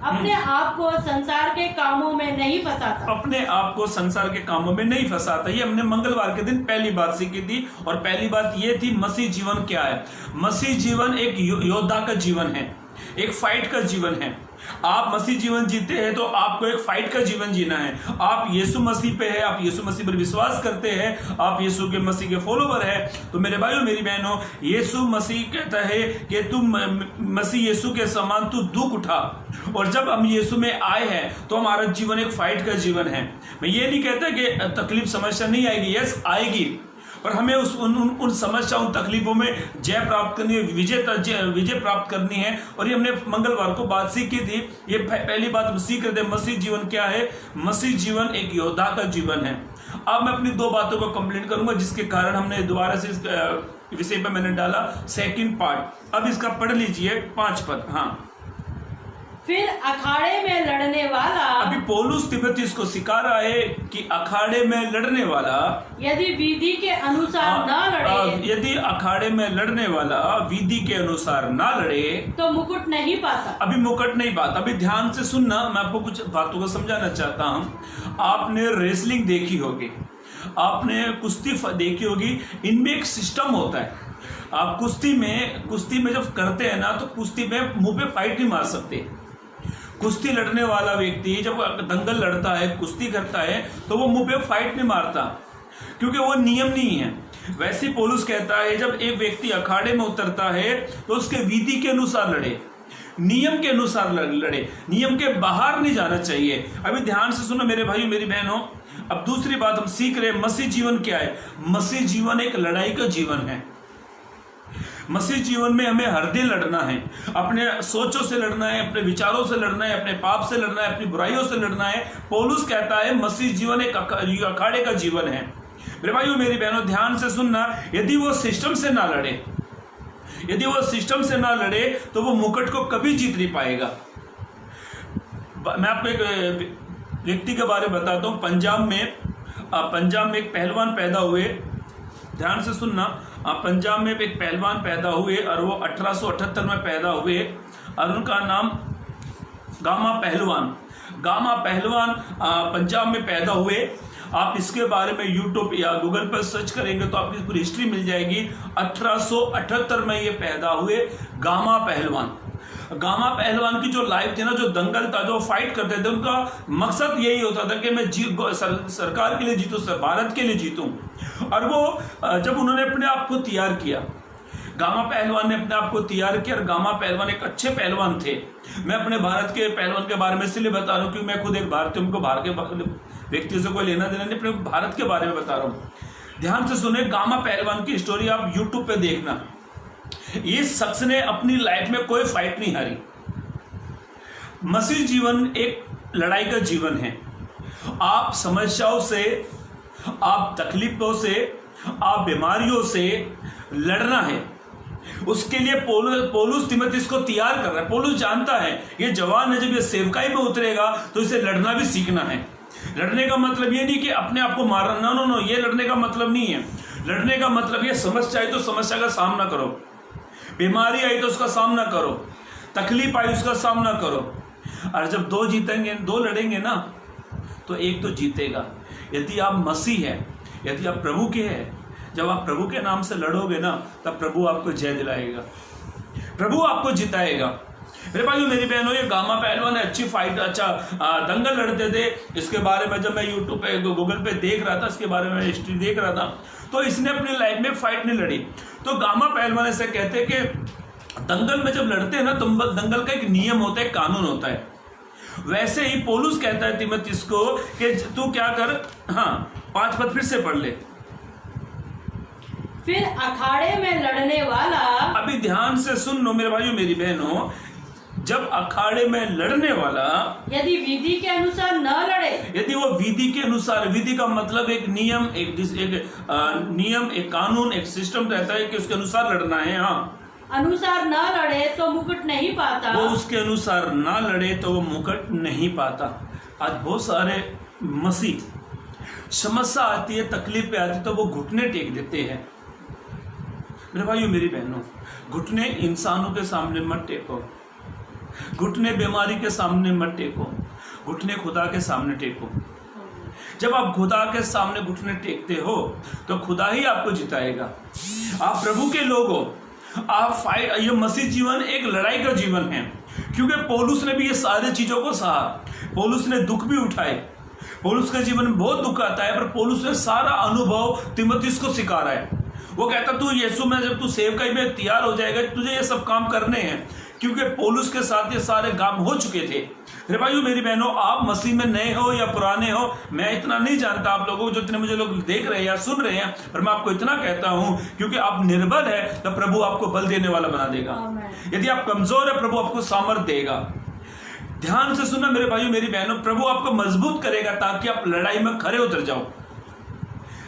अपने आप को संसार के कामों में नहीं फंसाता। अपने आप को संसार के कामों में नहीं फंसाता। ये हमने मंगलवार के दिन पहली बात सीखी थी। और पहली बात ये थी मसीह जीवन क्या है। मसीह जीवन एक योद्धा का जीवन है, एक फाइट का जीवन है। आप मसीह जीवन जीते हैं तो आपको एक फाइट का जीवन जीना है। आप यीशु मसीह पे है, आप यीशु मसीह पर विश्वास करते हैं, आप यीशु के मसीह के फॉलोवर है, तो मेरे भाइयों मेरी बहनों, यीशु मसीह कहता है कि तुम मसीह यीशु के समान तू दुख उठा। और जब हम यीशु में आए हैं तो हमारा जीवन एक फाइट का जीवन है। मैं ये नहीं कहता कि तकलीफ समस्या नहीं आएगी, यस आएगी, पर हमें उन समस्याओं तकलीफों में जय प्राप्त करनी है, विजय प्राप्त करनी है। और ये हमने मंगलवार को बात सीखी थी। ये पहली बात हम सीख रहे थे मसीह जीवन क्या है। मसीह जीवन एक योद्धा का जीवन है। अब मैं अपनी 2 बातों को कंप्लीट करूंगा जिसके कारण हमने दोबारा से इस विषय पर मैंने डाला सेकंड पार्ट। अब इसका पढ़ लीजिए 5 पद। हाँ। फिर अखाड़े में लड़ने वाला। अभी पौलुस तीमुथियुस को सिखा रहा है कि अखाड़े में लड़ने वाला यदि विधि के अनुसार ना लड़े, यदि अखाड़े में लड़ने वाला विधि के अनुसार ना लड़े तो मुकुट नहीं पाता। अभी मुकुट नहीं पाता। अभी ध्यान से सुनना, मैं आपको कुछ बातों को समझाना चाहता हूं। आपने रेसलिंग देखी होगी, आपने कुश्ती देखी होगी, इनमें एक सिस्टम होता है। आप कुश्ती में जब करते हैं ना तो कुश्ती में मुंह पे फाइट नहीं मार सकते। कुश्ती लड़ने वाला व्यक्ति जब दंगल लड़ता है, कुश्ती करता है, तो वो मुंह पे फाइट नहीं मारता क्योंकि वो नियम नहीं है। वैसे पौलुस कहता है जब एक व्यक्ति अखाड़े में उतरता है तो उसके विधि के अनुसार लड़े, नियम के अनुसार लड़े, नियम के बाहर नहीं जाना चाहिए। अभी ध्यान से सुनो मेरे भाइयों मेरी बहनों। अब दूसरी बात हम सीख रहे हैं मसीह जीवन क्या है। मसीह जीवन एक लड़ाई का जीवन है। मसीह जीवन में हमें हर दिन लड़ना है, अपने सोचों से लड़ना है, अपने विचारों से लड़ना है, अपने पाप से लड़ना है, अपनी बुराइयों से लड़ना है। पौलुस कहता है मसीह जीवन एक अखाड़े का जीवन है। मेरे भाइयों मेरी बहनों ध्यान से सुनना, यदि वो सिस्टम से ना लड़े तो वो मुकुट को कभी जीत नहीं पाएगा। मैं आपको एक व्यक्ति के बारे में बताता हूँ। पंजाब में एक पहलवान पैदा हुए। ध्यान से सुनना, पंजाब में एक पहलवान पैदा हुए और वो 1878 में पैदा हुए और उनका नाम गामा पहलवान पंजाब में पैदा हुए। आप इसके बारे में यूट्यूब या गूगल पर सर्च करेंगे तो आपकी पूरी हिस्ट्री मिल जाएगी। 1878 में ये पैदा हुए गामा पहलवान। गामा पहलवान की जो लाइफ थी ना, जो दंगल था, जो फाइट करते थे, उनका मकसद यही होता था कि मैं सरकार के लिए जीतूं, भारत के लिए जीतूं। और वो जब उन्होंने अपने आप को तैयार किया, गामा पहलवान ने अपने आप को तैयार किया, और गामा पहलवान एक अच्छे पहलवान थे। मैं अपने भारत के पहलवान के बारे में इसलिए बता रहा हूँ क्योंकि मैं खुद एक भारतीय, उनको बाहर के व्यक्तियों से कोई लेना देना नहीं, अपने भारत के बारे में बता रहा हूँ। ध्यान से सुने, गामा पहलवान की स्टोरी आप यूट्यूब पे देखना। इस शख्स ने अपनी लाइफ में कोई फाइट नहीं हारी। मसीह जीवन एक लड़ाई का जीवन है। आप समस्याओं से, आप तकलीफों से, आप बीमारियों से लड़ना है। उसके लिए पौलुस तीमुथियुस को तैयार कर रहा है। पौलुस जानता है ये जवान है, जब ये सेवकाई में उतरेगा तो इसे लड़ना भी सीखना है। लड़ने का मतलब ये नहीं कि अपने आप को मारना, नो, ये लड़ने का मतलब नहीं है। लड़ने का मतलब ये समस्या आई तो समस्या का सामना करो, बीमारी आई तो उसका सामना करो, तकलीफ आई उसका सामना करो। और जब दो लड़ेंगे ना तो एक तो जीतेगा। यदि आप मसीह है, यदि आप प्रभु के हैं, जब आप प्रभु के नाम से लड़ोगे ना, तब प्रभु आपको जय दिलाएगा, प्रभु आपको जिताएगा। मेरे भाइयों, मेरी बहनों, ये गामा पहलवान अच्छी फाइट, अच्छा दंगल लड़ते थे। इसके बारे में जब मैं यूट्यूब पे, गूगल पे देख रहा था, इसके बारे में हिस्ट्री देख रहा था, तो इसने अपनी लाइफ में फाइट नहीं लड़ी। तो गामा पहलवान ऐसे कहते हैं कि दंगल में जब लड़ते हैं ना, तो दंगल का एक नियम होता है, कानून होता है। वैसे ही पौलुस कहता है तीमुथियुस को कि तू क्या कर, हाँ 5 पद फिर से पढ़ ले। फिर अखाड़े में लड़ने वाला, अभी ध्यान से सुन लो मेरे भाइयों मेरी बहनों, जब अखाड़े में लड़ने वाला यदि विधि के अनुसार न लड़े, यदि वो विधि के अनुसार, विधि का मतलब एक नियम, एक कानून, एक सिस्टम रहता है कि उसके अनुसार लड़ना है, हाँ, अनुसार न लड़े तो मुकुट नहीं पाता। वो उसके अनुसार ना लड़े तो वो मुकुट नहीं पाता। आज बहुत सारे मसीह, समस्या आती है, तकलीफ आती है तो वो घुटने टेक देते हैं। मेरे भाइयों मेरी बहनों, घुटने इंसानों के सामने मत टेको, घुटने बीमारी के सामने मत टेको, घुटने खुदा के सामने टेको। जब आप खुदा के सामने घुटने टेकते हो तो खुदा ही आपको जिताएगा। आप प्रभु के लोग हो, आप फाइट। ये मसीह जीवन एक लड़ाई का जीवन है, क्योंकि पौलुस ने भी ये सारी चीजों को सहा। पौलुस ने दुख भी उठाए, पौलुस के जीवन में बहुत दुख आता है, पर पौलुस ने सारा अनुभव तीमुथियुस को सिखा रहा है। वो कहता तू यीशु में जब तू सेवकाई में तैयार हो जाएगा, तुझे ये सब काम करने हैं, क्योंकि पौलुस के साथ ये सारे काम हो चुके थे। मेरे भाइयों मेरी बहनों, आप मसीह में नए हो या पुराने हो, मैं इतना नहीं जानता आप लोगों को, जो इतने मुझे लोग देख रहे हैं या सुन रहे हैं, पर मैं आपको इतना कहता हूं, क्योंकि आप निर्बल है तो प्रभु आपको बल देने वाला बना देगा। यदि आप कमजोर है, प्रभु आपको सामर्थ देगा। ध्यान से सुनना मेरे भाइयों मेरी बहनों, प्रभु आपको मजबूत करेगा ताकि आप लड़ाई में खड़े उतर जाओ।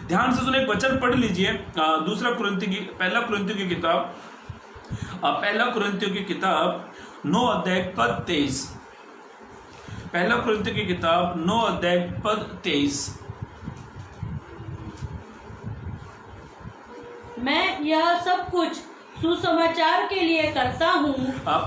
ध्यान से सुने, एक वचन पढ़ लीजिए, पहला कुरिन्थियों की किताब, पहला कुरिन्थियों की किताब 9 अध्याय पद 23। पहला कुरिन्थियों की किताब 9 अध्याय पद 23। मैं यह सब कुछ सुसमाचार के लिए करता हूँ।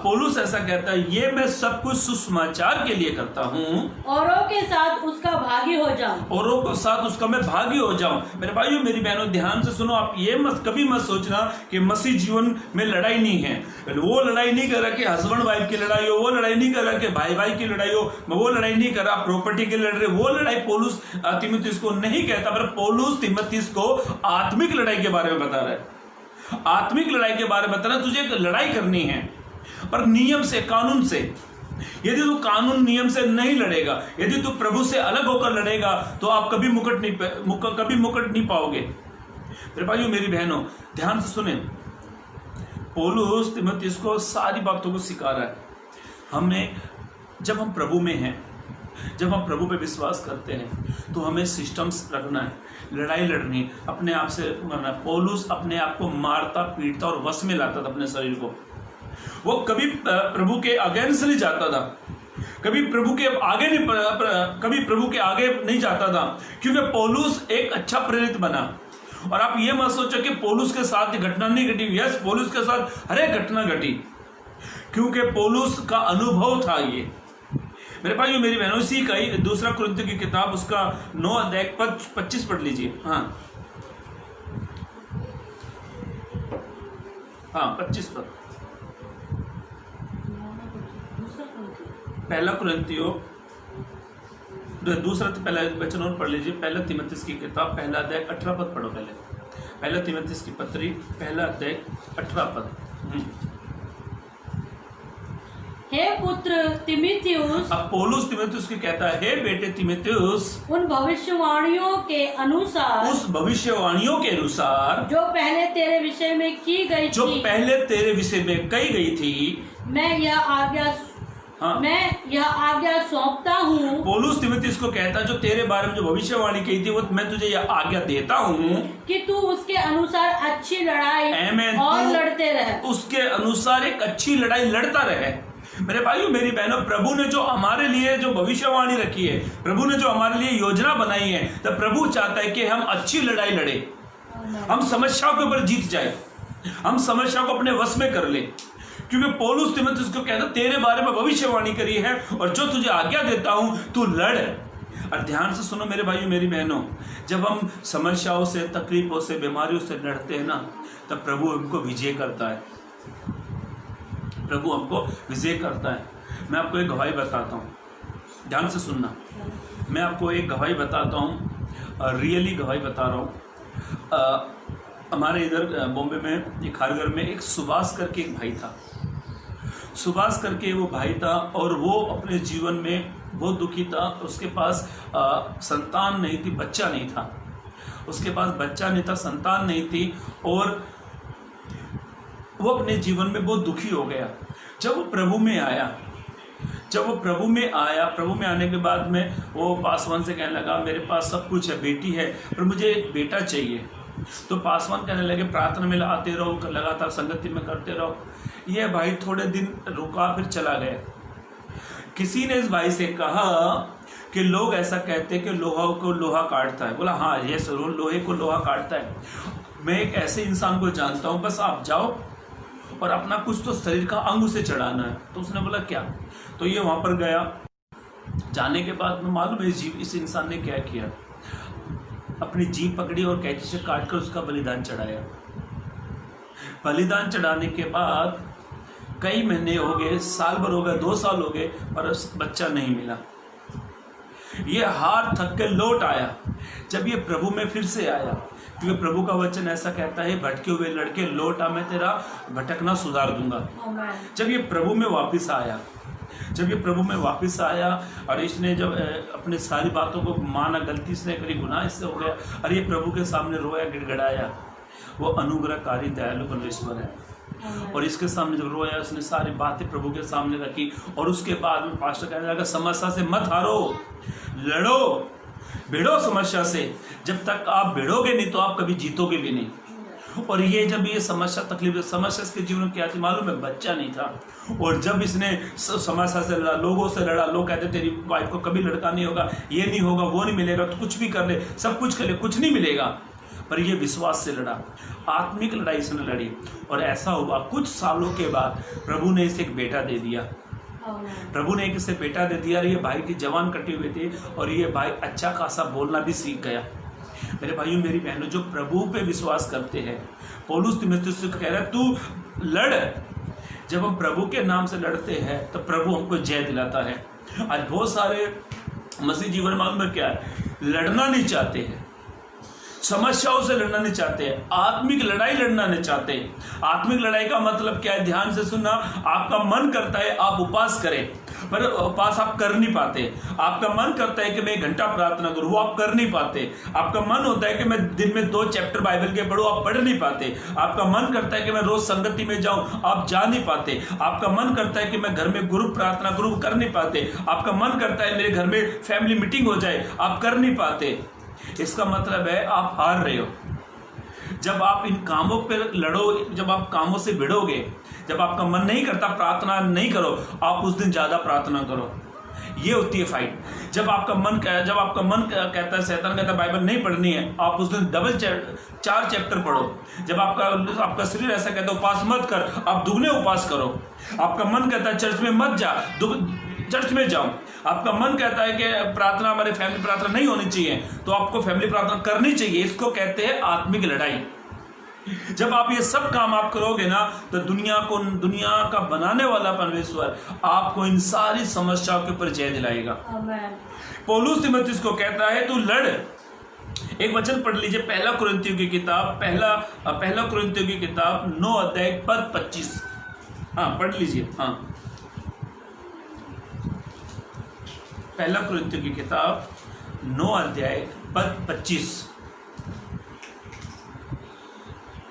पौलुस ऐसा कहता है, ये मैं सब कुछ सुसमाचार के लिए करता हूँ, औरों के साथ उसका भागी हो जाऊं, औरों के साथ उसका मैं भागी हो जाऊं। मेरे भाइयों मेरी बहनों, ध्यान से सुनो, आप ये कभी मत सोचना कि मसीह जीवन में लड़ाई नहीं है। वो लड़ाई नहीं कर रहा कि हस्बैंड वाइफ की लड़ाई हो, वो लड़ाई नहीं कर रहा कि भाई भाई की लड़ाई हो, वो लड़ाई नहीं कर रहा प्रॉपर्टी की लड़ रहे, वो लड़ाई पौलुस तीमुथियुस को नहीं कहता, पर पौलुस तीमुथियुस को आत्मिक लड़ाई के बारे में बता रहा है। आत्मिक लड़ाई के बारे में बता रहा है, तुझे लड़ाई करनी है, पर नियम से, कानून से। यदि तू कानून नियम से नहीं लड़ेगा, यदि तू प्रभु से अलग होकर लड़ेगा, तो आप कभी मुकुट नहीं पाओगे। मेरे भाइयों मेरी बहनों, ध्यान से सुने, पौलुस तीमुथियुस को सारी बातों को सिखा रहा है। हमें, जब हम प्रभु में हैं, जब हम प्रभु पे विश्वास करते हैं, तो हमें सिस्टम्स रखना है, लड़ाई लड़नी, अपने आप से मरना। पौलुस अपने आप को मारता, पीटता और वश में लाता था अपने शरीर को। वो कभी प्रभु के अगेंस्ट नहीं जाता था, कभी प्रभु के आगे नहीं जाता था, क्योंकि पौलुस एक अच्छा प्रेरित बना। और आप ये मत सोचो कि पौलुस के साथ घटना नहीं घटी। यस, पौलुस के साथ हर एक घटना घटी, क्योंकि पौलुस का अनुभव था ये। मेरे भाइयों मेरी बहनों, इसी का ही दूसरा कुरिन्थियों की किताब, उसका 9 अध्याय 25 पढ़ लीजिए। हाँ 25 पद। पहला कुरिन्थियों दूसरा पहला वचन और पढ़ लीजिए। पहला तीमुथियुस की किताब पहला अध्याय 18 पद पढ़ो पहले। पहला तीमुथियुस की पत्री पहला अध्याय 18 पद। हे पुत्र तीमुथियुस, अब पौलुस तीमुथियुस को कहता है, हे बेटे तीमुथियुस, उन भविष्यवाणियों के अनुसार, उस भविष्यवाणियों के अनुसार जो पहले तेरे विषय में की गई जो थी, पहले तेरे विषय में कही गई थी, मैं यह आज्ञा सौंपता हूँ। पौलुस तीमुथियुस को कहता, जो तेरे बारे में जो भविष्यवाणी कही थी वो मैं तुझे यह आज्ञा देता हूँ कि तू उसके अनुसार अच्छी लड़ाई आमीन, और लड़ते रहे। उसके अनुसार एक अच्छी लड़ाई लड़ता रहे। मेरे भाइयों मेरी बहनों, प्रभु ने जो हमारे लिए जो भविष्यवाणी रखी है, प्रभु ने जो हमारे लिए योजना बनाई है, तो प्रभु चाहता है कि हम अच्छी लड़ाई लड़े, हम समस्याओं के ऊपर जीत जाए, हम समस्या को अपने वश में कर ले। क्योंकि पौलुस तीमुथियुस को कहता, तेरे बारे में भविष्यवाणी करी है और जो तुझे आज्ञा देता हूं तू लड़। और ध्यान से सुनो मेरे भाइयों मेरी बहनों, जब हम समस्याओं से, तकलीफों से, बीमारियों से लड़ते हैं ना, तब प्रभु हमको विजय करता है, प्रभु हमको विजय करता है। मैं आपको एक गवाही बताता हूँ, ध्यान से सुनना। मैं आपको एक गवाही बताता हूँ, रियली गवाही बता रहा हूँ। हमारे इधर बॉम्बे में एक खारघर में एक सुभाष करके एक भाई था। सुभाष करके वो भाई था और वो अपने जीवन में बहुत दुखी था। उसके पास संतान नहीं थी, बच्चा नहीं था, उसके पास बच्चा नहीं था, संतान नहीं थी और वो अपने जीवन में बहुत दुखी हो गया। जब वो प्रभु में आया, प्रभु में आने के बाद में वो पासवान से कहने लगा, मेरे पास सब कुछ है, बेटी है, पर मुझे एक बेटा चाहिए। तो पासवान कहने लगे, प्रार्थना में आते रहो, लगातार संगति में करते रहो। यह भाई थोड़े दिन रुका, फिर चला गया। किसी ने इस भाई से कहा कि लोग ऐसा कहते हैं कि लोहा को लोहा काटता है। बोला, हाँ ये जरूर, लोहे को लोहा काटता है। मैं एक ऐसे इंसान को जानता हूँ, बस आप जाओ और अपना कुछ तो शरीर का अंग उसे चढ़ाना है। तो उसने बोला, क्या? तो ये वहां पर गया। जाने के बाद में मालूम है इस इंसान ने क्या किया, अपनी जीभ पकड़ी और कैंची से काटकर उसका बलिदान चढ़ाया। बलिदान चढ़ाने के बाद कई महीने हो गए, साल भर हो गए, 2 साल हो गए, पर बच्चा नहीं मिला। ये हार थक के लौट आया। जब ये प्रभु में फिर से आया, क्योंकि प्रभु का वचन ऐसा कहता है, भटके हुए लड़के लौट आ, मैं तेरा भटकना सुधार दूंगा। जब ये प्रभु में वापस आया और इसने जब अपने सारी बातों को माना, गलती से करी, गुनाह इससे हो गया, और ये प्रभु के सामने रोया, गिड़गिड़ाया। वो अनुग्रहकारी दयालु परमेश्वर है। और इसके सामने जब रोया, उसने सारी बातें प्रभु के सामने रखी। और उसके बाद में पास्टर कहने लगा, समस्या से मत हारो, लड़ो, भिड़ो समस्या से। जब तक आप भिड़ोगे नहीं तो आप कभी जीतोगे भी नहीं। और ये जब ये समस्या, तकलीफ, समस्या इसके जीवन में क्या थी मालूम है? बच्चा नहीं था। और जब इसने समस्या से लड़ा, लोगों से लड़ा, लोग कहते तेरी वाइफ को कभी लड़का नहीं होगा, ये नहीं होगा, वो नहीं मिलेगा, तो कुछ भी कर ले, सब कुछ कर ले, कुछ नहीं मिलेगा। पर ये विश्वास से लड़ा, आत्मिक लड़ाई इसने लड़ी। और ऐसा हुआ, कुछ सालों के बाद प्रभु ने इसे एक बेटा दे दिया। प्रभु ने इसे बेटा दे दिया। ये भाई की जवान कटी हुई थी और ये भाई अच्छा खासा बोलना भी सीख गया। मेरे भाइयों मेरी बहनों, जो प्रभु पे विश्वास करते हैं, पौलुस तीमुथियुस से कह रहा है, तू लड़। जब हम प्रभु के नाम से लड़ते हैं तो प्रभु हमको जय दिलाता है। आज बहुत सारे मसीह जीवन में क्या है, लड़ना नहीं चाहते हैं, समस्याओं से लड़ना नहीं चाहते, आत्मिक लड़ाई लड़ना नहीं चाहते। आत्मिक लड़ाई का मतलब क्या है? ध्यान से सुनना। आपका मन करता है आप उपवास करें, पर उपवास आप कर नहीं पाते। आपका मन करता है कि मैं 1 घंटा प्रार्थना करूं, वो आप कर नहीं पाते। आपका मन होता है कि मैं दिन में 2 चैप्टर बाइबल के पढूं, आप पढ़ नहीं पाते। आपका मन करता है कि मैं रोज संगति में जाऊं, आप जा नहीं पाते। आपका मन करता है कि मैं घर में ग्रुप प्रार्थना करूं, कर नहीं पाते। आपका मन करता है मेरे घर में फैमिली मीटिंग हो जाए, आप कर नहीं पाते। इसका मतलब है आप हार रहे हो। जब आप इन कामों पर लड़ो, जब आप कामों से भिड़ोगे, जब आपका मन नहीं करता प्रार्थना नहीं करो, आप उस दिन ज्यादा प्रार्थना करो। ये होती है फाइट। जब आपका मन कहता है, शैतान कहता है बाइबल नहीं पढ़नी है, आप उस दिन डबल 4 चैप्टर पढ़ो। जब आपका शरीर ऐसा कहता है उपवास मत कर, आप दुगने उपवास करो। आपका मन कहता है चर्च में मत जा, चर्च में जाओ। आपका मन कहता है कि प्रार्थना, हमारे फैमिली प्रार्थना नहीं होनी चाहिए, तो आपको फैमिली प्रार्थना करनी चाहिए। इसको कहते हैं आत्मिक लड़ाई। जब आप ये सब काम आप करोगे ना, तो दुनिया का बनाने वाला परमेश्वर आपको इन सारी समस्याओं के ऊपर जय दिलाएगा। आमेन। पौलुस तीमुथियुस को कहता है, तू लड़। एक वचन पढ़ लीजिए, पहला कुरिन्थियों की किताब, पहला कुरिन्थियों की किताब 9 अध्याय पद 25। हाँ, पढ़ लीजिए। हाँ, पहला कुरिन्थियों की किताब 9 अध्याय पद 25।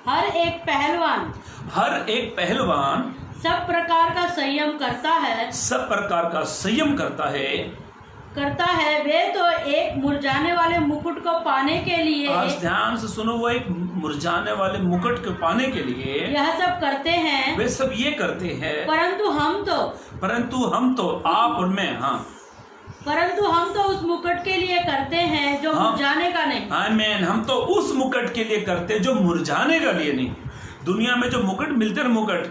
हर एक पहलवान सब प्रकार का संयम करता है। वे तो एक मुरझाने वाले मुकुट को पाने के लिए, आज ध्यान से सुनो, वो एक मुरझाने वाले मुकुट को पाने के लिए यह सब करते हैं। वे सब ये करते हैं, परंतु हम तो आप और मैं, हाँ, परंतु हम तो उस मुकुट के लिए करते हैं जो मुरझाने का नहीं। आमीन। हम तो उस मुकुट के लिए करते हैं जो मुरझाने का लिए नहीं। दुनिया में जो मुकुट मिलते हैं, मुकुट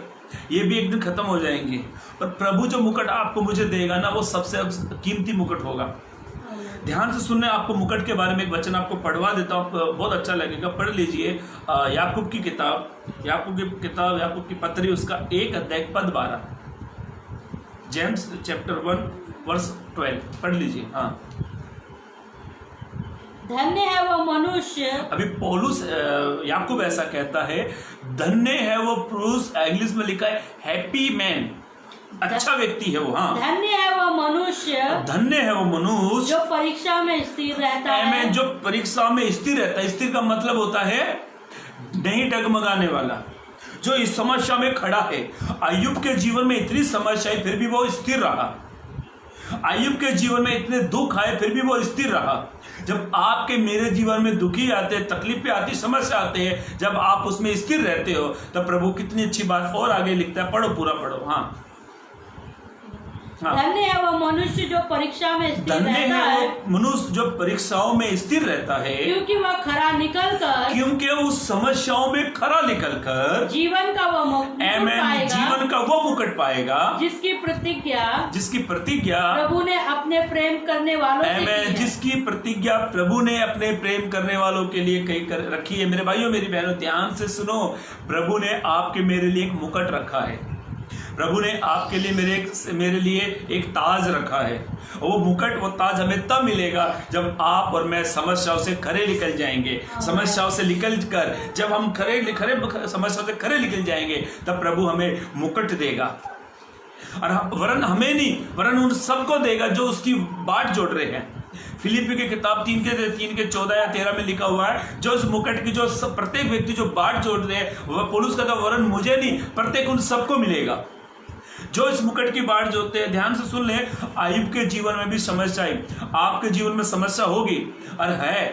ये भी एक दिन खत्म हो जाएंगे, पर प्रभु जो मुकुट आपको मुझे देगा ना, वो सबसे कीमती मुकुट होगा। ध्यान से सुनने, आपको मुकुट के बारे में एक वचन आपको पढ़वा देता हूँ, बहुत अच्छा लगेगा, पढ़ लीजिए। याकूब की पत्री, उसका 1 अध्याय पद 12, जेम्स चैप्टर 1 वर्स 12, पढ़ लीजिए। हाँ, धन्य है वो मनुष्य, अभी पौलुस याकूब ऐसा कहता है, धन्य है वो पुरुष, इंग्लिश में लिखा है हैप्पी मैन, अच्छा व्यक्ति है वो। हाँ, धन्य है वो मनुष्य जो परीक्षा में स्थिर रहता है। जो परीक्षा में स्थिर रहता है। स्थिर का मतलब होता है नहीं डगमगाने वाला, जो इस समस्या में खड़ा है। अय्यूब के जीवन में इतनी समस्या है, फिर भी वो स्थिर रहा। अय्यूब के जीवन में इतने दुख आए, फिर भी वो स्थिर रहा। जब आपके मेरे जीवन में दुखी आते हैं, तकलीफें आती, समस्या आते हैं, जब आप उसमें स्थिर रहते हो, तब प्रभु कितनी अच्छी बात और आगे लिखता है। पढ़ो, पूरा पढ़ो। हाँ, धन्य है वो मनुष्य जो परीक्षा में स्थिर रहता है, क्योंकि वह खरा निकलकर, क्योंकि उस समस्याओं में खरा निकलकर जीवन का वो मुकुट पाएगा, जिसकी प्रतिज्ञा प्रभु ने अपने प्रेम करने वालों से की है। जिसकी प्रतिज्ञा प्रभु ने अपने प्रेम करने वालों के लिए कई कर रखी है। मेरे भाइयों, मेरी बहनों, ध्यान से सुनो, प्रभु ने आपके मेरे लिए एक मुकुट रखा है। प्रभु ने आपके लिए मेरे लिए एक ताज रखा है। वो मुकुट, वो ताज हमें तब मिलेगा जब आप और मैं समस्याओं से खरे निकल जाएंगे। समस्याओं से निकल कर जब हम समस्याओं से खरे निकल जाएंगे, तब प्रभु हमें मुकुट देगा। और वरन हमें नहीं, वरन उन सबको देगा जो उसकी बाट जोड़ रहे हैं। फिलिपी की किताब 3 के 14 या 13 में लिखा हुआ है, जो इस मुकुट की, जो प्रत्येक व्यक्ति जो बाट जोड़ रहे हैं, वह पौलुस कहता है, वरन मुझे नहीं, प्रत्येक उन सबको मिलेगा जो इस मुकुट की बाट जोड़ते हैं। ध्यान से सुन ले, अय्यूब के जीवन में भी समस्या आई, आपके जीवन में समस्या होगी और है,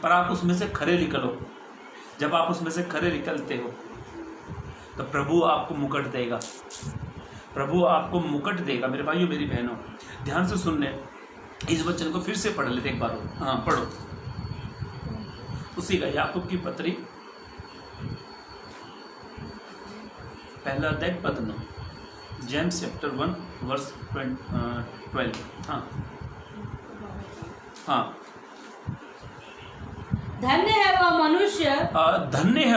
पर आप उसमें से खरे निकलो। जब आप उसमें से खरे निकलते हो, तो प्रभु आपको मुकुट देगा। प्रभु आपको मुकुट देगा। मेरे भाइयों, मेरी बहनों, ध्यान से सुन ले, इस वचन को फिर से पढ़ लेते एक बार। हाँ, पढ़ो उसी का, याकूब की पत्री, पहला अध्याय पद 9, जेम्स चैप्टर 1 वर्स 12। हाँ, हाँ, धन्य है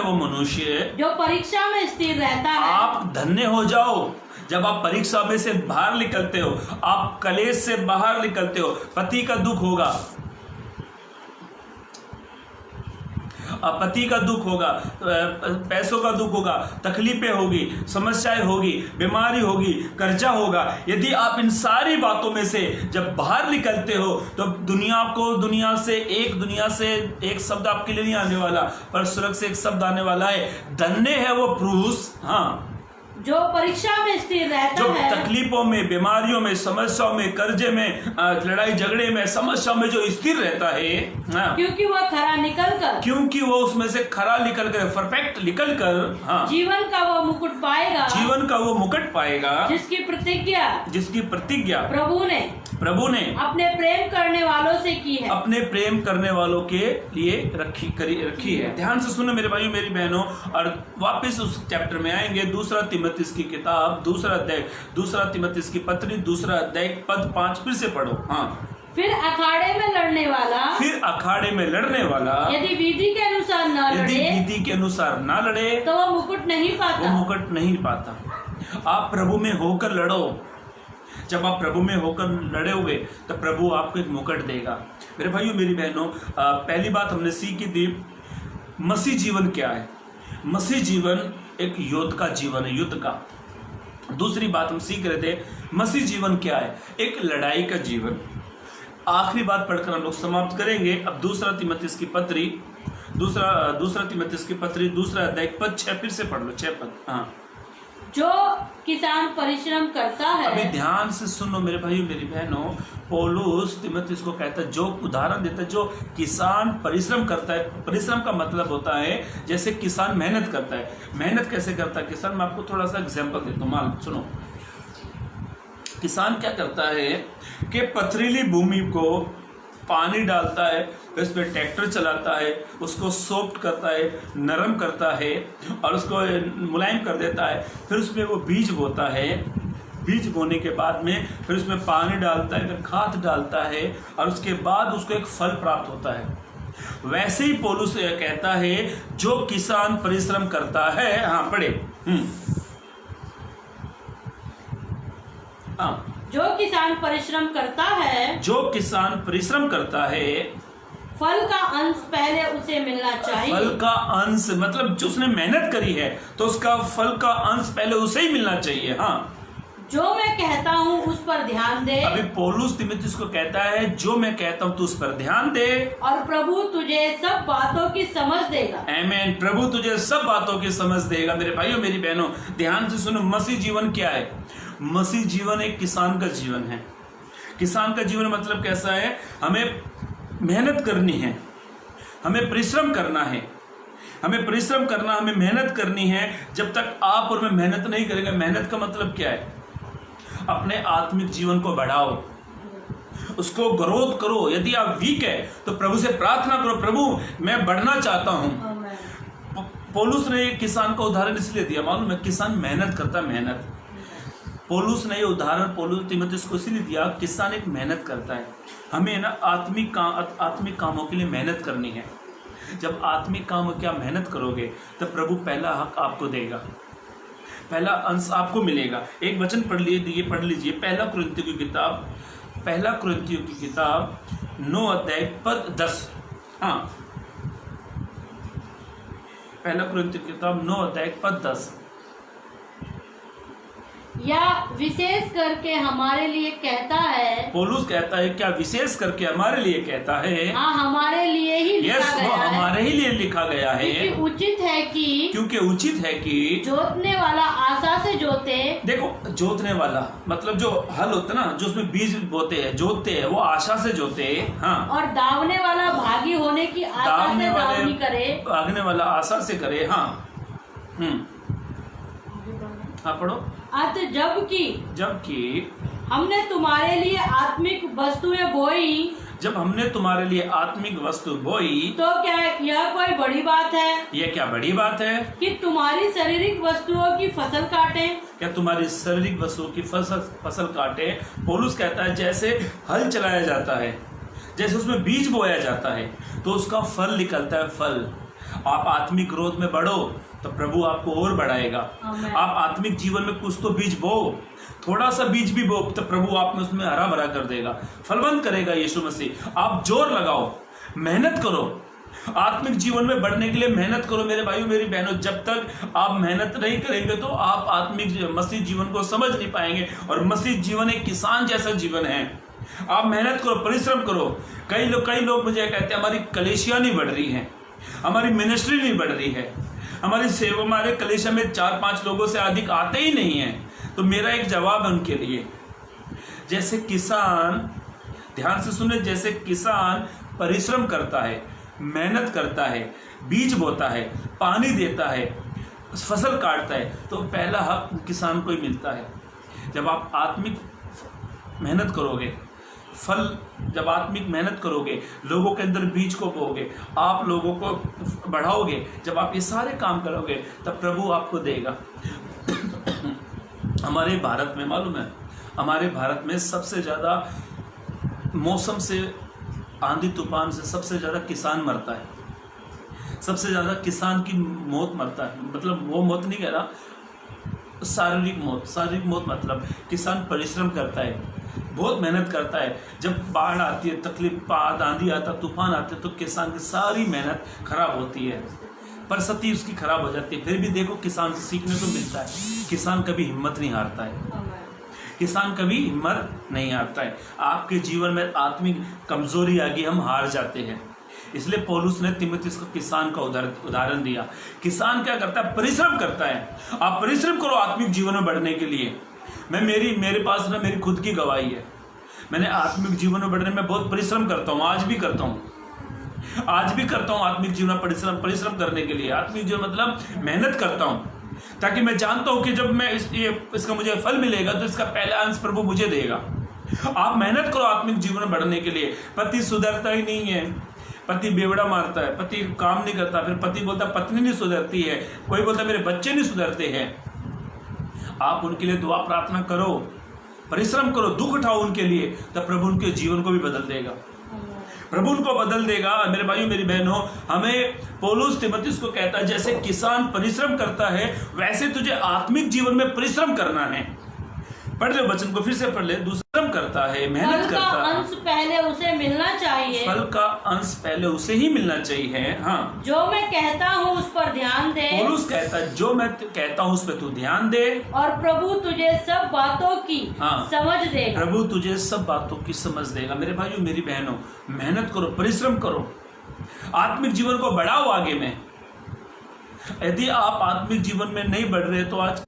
वो मनुष्य जो परीक्षा में स्थिर रहता है। आप धन्य हो जाओ जब आप परीक्षा में से बाहर निकलते हो, आप कलेश से बाहर निकलते हो। पति का दुख होगा, पति का दुख होगा, पैसों का दुख होगा, तकलीफें होगी, समस्याएं होगी, बीमारी होगी, कर्जा होगा। यदि आप इन सारी बातों में से जब बाहर निकलते हो, तो दुनिया से एक शब्द आपके लिए नहीं आने वाला, पर स्वर्ग से एक शब्द आने वाला है, धन्य है वो पुरुष, हाँ, जो परीक्षा में स्थिर रहता है, जो तकलीफों में, बीमारियों में, समस्याओं में, कर्जे में, लड़ाई झगड़े में, समस्याओं में जो स्थिर रहता है, क्योंकि वो उसमें से खरा निकल कर, परफेक्ट निकल कर, हाँ, जीवन का वो मुकुट पाएगा, जिसकी प्रतिज्ञा प्रभु ने अपने प्रेम करने वालों के लिए रखी है। ध्यान से सुनो मेरे भाइयों, मेरी बहनों, और वापस उस चैप्टर में आएंगे। दूसरा तीमुथियुस की किताब, दूसरा तीमुथियुस की पत्री, दूसरा अध्याय पद 5 फिर से पढ़ो। हाँ, फिर अखाड़े में लड़ने वाला यदि विधि के अनुसार ना लड़े तो वो मुकुट नहीं पाता। आप प्रभु में होकर लड़ो। जब आप प्रभु में होकर लड़ोगे तो प्रभु आपको एक मुकुट देगा। मेरे भाइयों मेरी बहनों, पहली बात हमने सीखी थी मसीह जीवन क्या है। मसीह जीवन एक योद्ध का जीवन है, युद्ध का। दूसरी बात हम सीख रहे थे मसीह जीवन क्या है, एक लड़ाई का जीवन। आखिरी बात पढ़कर हम लोग समाप्त करेंगे। अब दूसरा तीमुथियुस की पत्री दूसरा अध्याय पद 6 फिर से पढ़ लो, 6 पद। हाँ, जो किसान परिश्रम करता है। अभी ध्यान से सुनो मेरे भाइयों मेरी बहनों, पौलुस तीमुथियुस को कहता है, जो उदाहरण देता है, जो किसान परिश्रम करता है। परिश्रम का मतलब होता है जैसे किसान मेहनत करता है। मेहनत कैसे करता है किसान? मैं आपको थोड़ा सा एग्जांपल देता हूँ। मान सुनो, किसान क्या करता है कि पथरीली भूमि को पानी डालता है, उस पर ट्रैक्टर चलाता है, उसको सॉफ्ट करता है, नरम करता है और उसको मुलायम कर देता है। फिर उसमें वो बीज बोता है। बीज बोने के बाद में फिर उसमें पानी डालता है, फिर खाद डालता है और उसके बाद उसको एक फल प्राप्त होता है। वैसे ही पौलुस कहता है जो किसान परिश्रम करता है। हाँ पढ़े। हाँ, जो किसान परिश्रम करता है फल का अंश पहले उसे मिलना चाहिए। फल का अंश मतलब जो उसने मेहनत करी है तो उसका फल का अंश पहले उसे ही मिलना चाहिए। हाँ, जो मैं कहता हूँ उस पर ध्यान दे। अभी पौलुस तीमुथियुस को कहता है जो मैं कहता हूँ तू उस पर ध्यान दे और प्रभु तुझे सब बातों की समझ देगा। आमीन। प्रभु तुझे सब बातों की समझ देगा। मेरे भाइयों मेरी बहनों ध्यान से सुनो, मसीह जीवन क्या है? मसीह जीवन एक किसान का जीवन है। किसान का जीवन मतलब कैसा है? हमें मेहनत करनी है, हमें परिश्रम करना है, हमें मेहनत करनी है। जब तक आप और मैं मेहनत नहीं करेंगे, मेहनत का मतलब क्या है? अपने आत्मिक जीवन को बढ़ाओ, उसको ग्रोथ करो। यदि आप वीक है तो प्रभु से प्रार्थना करो, प्रभु मैं बढ़ना चाहता हूं। पौलुस ने किसान का उदाहरण इसलिए दिया, मालूम है, किसान मेहनत करता है। मेहनत पौलुस ने ये उदाहरण पौलुस तीमुथियुस को इसलिए दिया, किसान एक मेहनत करता है। हमें ना आत्मिक कामों के लिए मेहनत करनी है। जब आत्मिक काम क्या मेहनत करोगे तो प्रभु पहला हक आपको देगा, पहला अंश आपको मिलेगा। एक वचन पढ़ लीजिए पहला कुरिन्थियों की किताब 9 अध्याय पद 10। हाँ, पहला कुरिन्थियों की किताब 9 अध्याय पद 10। या विशेष करके हमारे लिए कहता है। पौलुस कहता है क्या विशेष करके हमारे लिए कहता है? हाँ, हमारे लिए ही लिखा गया है। हमारे ही लिए लिखा गया है। क्योंकि उचित है कि जोतने वाला आशा से जोते। देखो, जोतने वाला मतलब जो हल होता है ना, जो उसमें बीज बोते हैं, जोतते हैं, वो आशा से जोते। हाँ, और दावने वाला भागी होने की आशा से दावनी करे। भागने वाला आशा से करे। हाँ, हाँ पढ़ो। जबकि हमने तुम्हारे लिए आत्मिक वस्तुएं बोई। जब हमने तुम्हारे लिए आत्मिक वस्तु बोई तो क्या यह कोई बड़ी बात है? यह क्या बड़ी बात है कि तुम्हारी शारीरिक वस्तुओं की फसल काटे? क्या तुम्हारी शारीरिक वस्तुओं की फसल काटे? पौलुस कहता है जैसे हल चलाया जाता है, जैसे उसमें बीज बोया जाता है तो उसका फल निकलता है। फल आप आत्मिक ग्रोथ में बढ़ो तो प्रभु आपको और बढ़ाएगा। आप आत्मिक जीवन में कुछ तो बीज बो, थोड़ा सा बीज भी बो तो प्रभु आप में उसमें हरा भरा कर देगा, फलवंत करेगा यीशु मसीह। आप जोर लगाओ, मेहनत करो, आत्मिक जीवन में बढ़ने के लिए मेहनत करो। मेरे भाइयों मेरी बहनों, जब तक आप मेहनत नहीं करेंगे तो आप आत्मिक मसीह जीवन को समझ नहीं पाएंगे। और मसीह जीवन एक किसान जैसा जीवन है। आप मेहनत करो, परिश्रम करो। कई लोग मुझे कहते हैं हमारी कलीसिया नहीं बढ़ रही है, हमारी मिनिस्ट्री नहीं बढ़ रही है, हमारी सेवा, हमारे कलीसिया में 4-5 लोगों से अधिक आते ही नहीं है। तो मेरा एक जवाब है उनके लिए, जैसे किसान, ध्यान से सुने, जैसे किसान परिश्रम करता है, मेहनत करता है, बीज बोता है, पानी देता है, फसल काटता है, तो पहला हक किसान को ही मिलता है। जब आप आत्मिक मेहनत करोगे, जब आत्मिक मेहनत करोगे, लोगों के अंदर बीज को बोओगे, आप लोगों को बढ़ाओगे, जब आप ये सारे काम करोगे तब प्रभु आपको देगा। हमारे भारत में मालूम है, हमारे भारत में सबसे ज़्यादा मौसम से, आंधी तूफान से सबसे ज़्यादा किसान मरता है, सबसे ज़्यादा किसान की मौत मरता है। मतलब वो मौत नहीं कह रहा, शारीरिक मौत। शारीरिक मौत मतलब किसान परिश्रम करता है, बहुत मेहनत करता है। जब बाढ़ आती है, तकलीफ, आंधी आता, तूफान आते, तो किसान की सारी मेहनत खराब होती है, परिस्थिति उसकी खराब हो जाती है। फिर भी देखो किसान से सीखने को मिलता है, किसान कभी हिम्मत नहीं हारता है, किसान कभी हिम्मत नहीं हारता है। आपके जीवन में आत्मिक कमजोरी आ गई, हम हार जाते हैं। इसलिए पौलुस ने तीमुथियुस को किसान का उदाहरण दिया। किसान क्या करता है? परिश्रम करता है। आप परिश्रम करो आत्मिक जीवन में बढ़ने के लिए। मेरे पास ना मेरी खुद की गवाही है। मैंने आत्मिक जीवन में बढ़ने में बहुत परिश्रम करता हूँ, आज भी करता हूँ आत्मिक जीवन में परिश्रम करने के लिए। आत्मिक जीवन मतलब मेहनत करता हूँ, ताकि मैं जानता हूँ कि जब मैं इसका मुझे फल मिलेगा तो इसका पहला अंश प्रभु मुझे देगा। आप मेहनत करो आत्मिक जीवन में बढ़ने के लिए। पति सुधरता ही नहीं है, पति बेवड़ा मारता है, पति काम नहीं करता, फिर पति बोलता पत्नी नहीं सुधरती है, कोई बोलता मेरे बच्चे नहीं सुधरते हैं। आप उनके लिए दुआ प्रार्थना करो, परिश्रम करो, दुख उठाओ उनके लिए, तब प्रभु उनके जीवन को भी बदल देगा, प्रभु उनको बदल देगा। मेरे भाइयों मेरी बहनों, हमें पौलुस तीमुथियुस को कहता है जैसे किसान परिश्रम करता है वैसे तुझे आत्मिक जीवन में परिश्रम करना है। पढ़ ले वचन को, फिर से पढ़ ले। दूसरा करता है, मेहनत करता है, अंश पहले उसे मिलना चाहिए, फल का अंश पहले उसे ही मिलना चाहिए। हाँ, जो मैं कहता हूँ उस पर ध्यान दे। पौलुस कहता है जो मैं कहता हूँ उस पर तू ध्यान दे, और प्रभु तुझे सब बातों की समझ देगा। प्रभु तुझे सब बातों की समझ देगा। मेरे भाइयों मेरी बहनों, मेहनत करो, परिश्रम करो, आत्मिक जीवन को बढ़ाओ आगे में। यदि आप आत्मिक जीवन में नहीं बढ़ रहे तो आज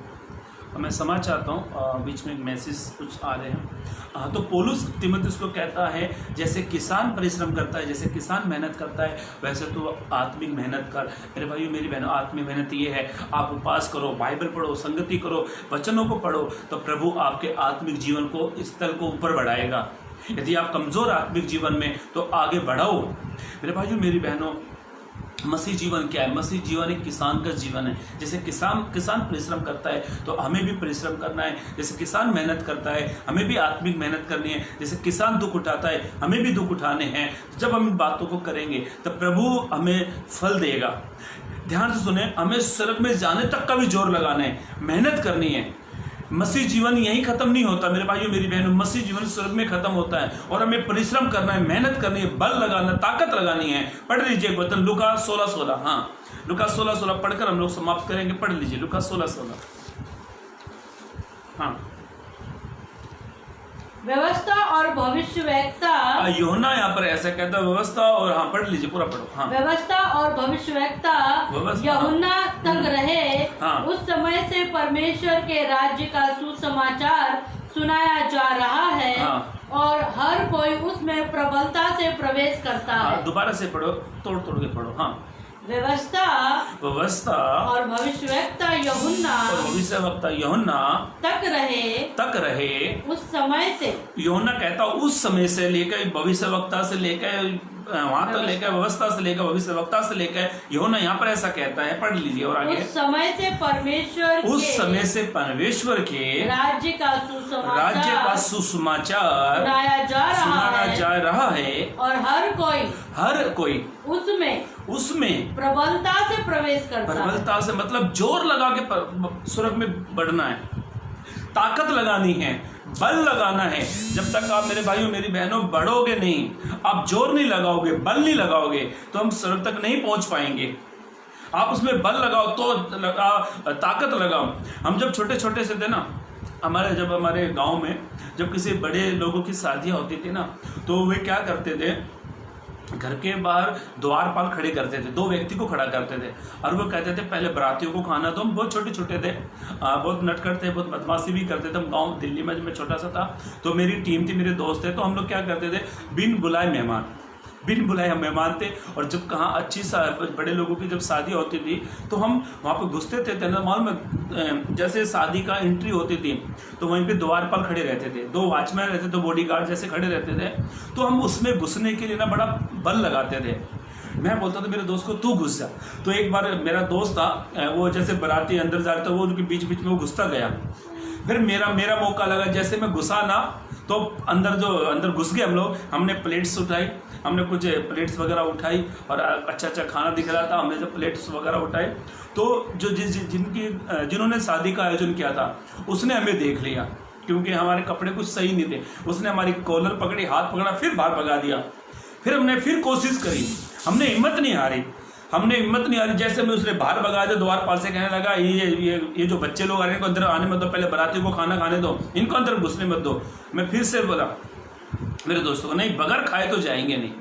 मैं समझ चाहता हूँ, बीच में एक मैसेज कुछ आ रहे हैं। तो पौलुस तीमुथियुस को कहता है जैसे किसान परिश्रम करता है, जैसे किसान मेहनत करता है, वैसे तो आत्मिक मेहनत कर। मेरे भाइयों मेरी बहनों, आत्मिक मेहनत ये है, आप उपवास करो, बाइबल पढ़ो, संगति करो, वचनों को पढ़ो, तो प्रभु आपके आत्मिक जीवन को, इस तल को ऊपर बढ़ाएगा। यदि आप कमज़ोर आत्मिक जीवन में, तो आगे बढ़ाओ। मेरे भाइयों मेरी बहनों, मसीह जीवन क्या है? मसीह जीवन एक किसान का जीवन है। जैसे किसान परिश्रम करता है तो हमें भी परिश्रम करना है। जैसे किसान मेहनत करता है, हमें भी आत्मिक मेहनत करनी है। जैसे किसान दुख उठाता है, हमें भी दुख उठाने हैं। जब हम इन बातों को करेंगे तब प्रभु हमें फल देगा। ध्यान से सुने, हमें स्वर्ग में जाने तक का भी जोर लगाना है, मेहनत करनी है। मसीह जीवन यहीं खत्म नहीं होता मेरे भाइयों मेरी बहनों, मसीह जीवन स्वर्ग में खत्म होता है और हमें परिश्रम करना है, मेहनत करनी है, बल लगाना, ताकत लगानी है। पढ़ लीजिए वचन लूका 16:16। हाँ, लूका 16:16 पढ़कर हम लोग समाप्त करेंगे। पढ़ लीजिए लूका 16:16। हाँ, व्यवस्था और भविष्यवक्ता। यूहन्ना यहाँ पर ऐसा कहता है, व्यवस्था और, हाँ पढ़ लीजिए पूरा पढ़ो। हाँ, व्यवस्था और भविष्यवक्ता यूहन्ना तक रहे। हाँ, उस समय से परमेश्वर के राज्य का सुसमाचार सुनाया जा रहा है। हाँ, और हर कोई उसमें प्रबलता से प्रवेश करता है। दोबारा से पढ़ो, तोड़ तोड़ के पढ़ो। हाँ, व्यवस्था और भविष्यवक्ता यूहन्ना तक रहे उस समय से। यूहन्ना कहता उस समय से लेकर भविष्यवक्ता से लेकर वहां तक लेकर, व्यवस्था से लेकर भविष्यवक्ता से लेकर, यूहन्ना यहाँ पर ऐसा कहता है। पढ़ लीजिए और आगे। उस समय से परमेश्वर के राज्य का सुसमाचार सुनाया जा रहा है और हर कोई उसमें प्रबलता से प्रवेश करता है। प्रबलता से मतलब जोर लगा के स्वर्ग में बढ़ना है, ताकत लगानी है, बल लगाना है। जब तक आप मेरे भाइयों मेरी बहनों बढ़ोगे नहीं, आप जोर नहीं लगाओगे, बल नहीं लगाओगे, तो हम स्वर्ग तक नहीं पहुंच पाएंगे। आप उसमें बल लगाओ, तो ताकत लगाओ। हम जब छोटे छोटे से थे ना, हमारे गांव में जब किसी बड़े लोगों की शादियां होती थी ना, तो वे क्या करते थे, घर के बाहर द्वारपाल खड़े करते थे, 2 व्यक्ति को खड़ा करते थे और वो कहते थे पहले बरातियों को खाना दो। हम बहुत छोटे छोटे थे, बहुत नटखट थे, बहुत बदमाशी भी करते थे। हम गाँव दिल्ली में जब मैं छोटा सा था तो मेरी टीम थी, मेरे दोस्त थे, तो हम लोग क्या करते थे, बिन बुलाए हम मेहमान थे। और जब कहाँ अच्छी बड़े लोगों की जब शादी होती थी तो हम वहाँ पे घुसते थे। मालूम में जैसे शादी का एंट्री होती थी तो वहीं पे द्वारपाल खड़े रहते थे, 2 वॉचमैन रहते थे, बॉडीगार्ड जैसे खड़े रहते थे। तो हम उसमें घुसने के लिए ना बड़ा बल लगाते थे। मैं बोलता था मेरे दोस्त को तू घुस जा। तो एक बार मेरा दोस्त था, वो जैसे बाराती अंदर जा रहा था, वो उनके बीच बीच में वो घुसता गया। फिर मेरा मौका लगा, जैसे मैं घुसा ना तो अंदर घुस गए हम लोग। हमने प्लेट्स उठाई, हमने कुछ प्लेट्स वगैरह उठाई और अच्छा खाना दिख रहा था। हमने जब प्लेट्स वगैरह उठाए तो जो जिन्होंने शादी का आयोजन किया था उसने हमें देख लिया, क्योंकि हमारे कपड़े कुछ सही नहीं थे। उसने हमारी कॉलर पकड़ी, हाथ पकड़ा, फिर बाहर भगा दिया। फिर हमने फिर कोशिश करी, हमने हिम्मत नहीं हारी। जैसे मैं उसने बाहर भगा दिया, द्वारपाल से कहने लगा ये जो बच्चे लोग आ रहे हैं इनको अंदर आने मत दो, पहले बारातियों को खाना खाने दो, इनको अंदर घुसने मत दो। मैं फिर से बोला मेरे दोस्तों को, नहीं बगैर खाए तो जाएंगे नहीं,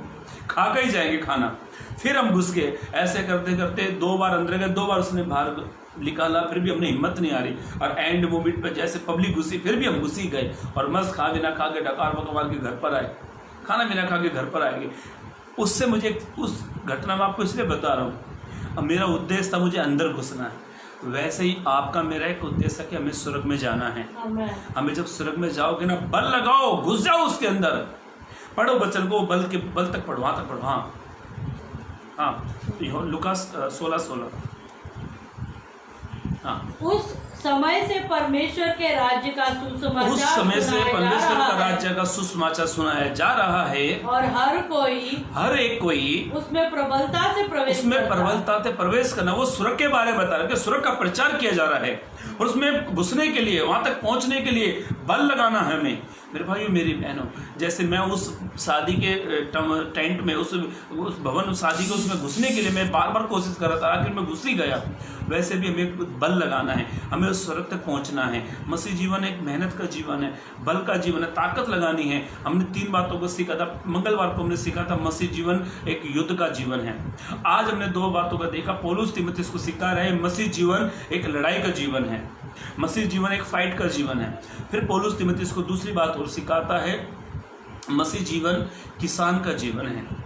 खा कर ही जाएंगे खाना। फिर हम घुस गए। ऐसे करते करते 2 बार अंदर गए, 2 बार उसने बाहर निकाला, फिर भी हमने हिम्मत नहीं आ रही। और एंड मोमेंट पे जैसे पब्लिक घुसी, फिर भी हम घुसी गए और मस्त खा बिना खा के डकार वकार के घर पर आए, खाना बिना खा के घर पर आएंगे। उससे मुझे उस घटना में आपको इसलिए बता रहा हूँ, अब मेरा उद्देश्य था मुझे अंदर घुसना है। वैसे ही आपका मेरा एक उद्देश्य है कि हमें स्वर्ग में जाना है। हमें जब स्वर्ग में जाओगे ना, बल लगाओ, घुस जाओ उसके अंदर, पढ़ो वचन को, बल तक पढ़ो, वहां तक पढ़ो। हाँ लुका 16:16। हाँ, उस समय से परमेश्वर के राज्य का सुसमाचार सुनाया जा रहा है और हर एक कोई उसमें प्रबलता से प्रवेश करना। वो स्वर्ग के बारे में बता रहे हैं कि स्वर्ग का प्रचार किया जा रहा है और उसमें घुसने के लिए, वहां तक पहुंचने के लिए बल लगाना है हमें। मेरे भाइयों मेरी बहनों, जैसे मैं उस शादी के टेंट में, उस भवन शादी के उसमें घुसने के लिए मैं बार बार कोशिश कर रहा था, आखिर मैं घुस ही गया। वैसे भी हमें बल लगाना है, हमें उस स्वर्ग तक पहुंचना है। मसीह जीवन एक मेहनत का जीवन है, बल का जीवन है, ताकत लगानी है। हमने 3 बातों को सीखा था। मंगलवार को हमने सीखा था मसीह जीवन एक युद्ध का जीवन है। आज हमने 2 बातों का देखा। पौलुस तीमुथियुस को सिखा रहे मसीह जीवन एक लड़ाई का जीवन है, मसीह जीवन एक फाइट का जीवन है। फिर पौलुस तीमुथियुस को दूसरी बात और सिखाता है, मसीह जीवन किसान का जीवन है।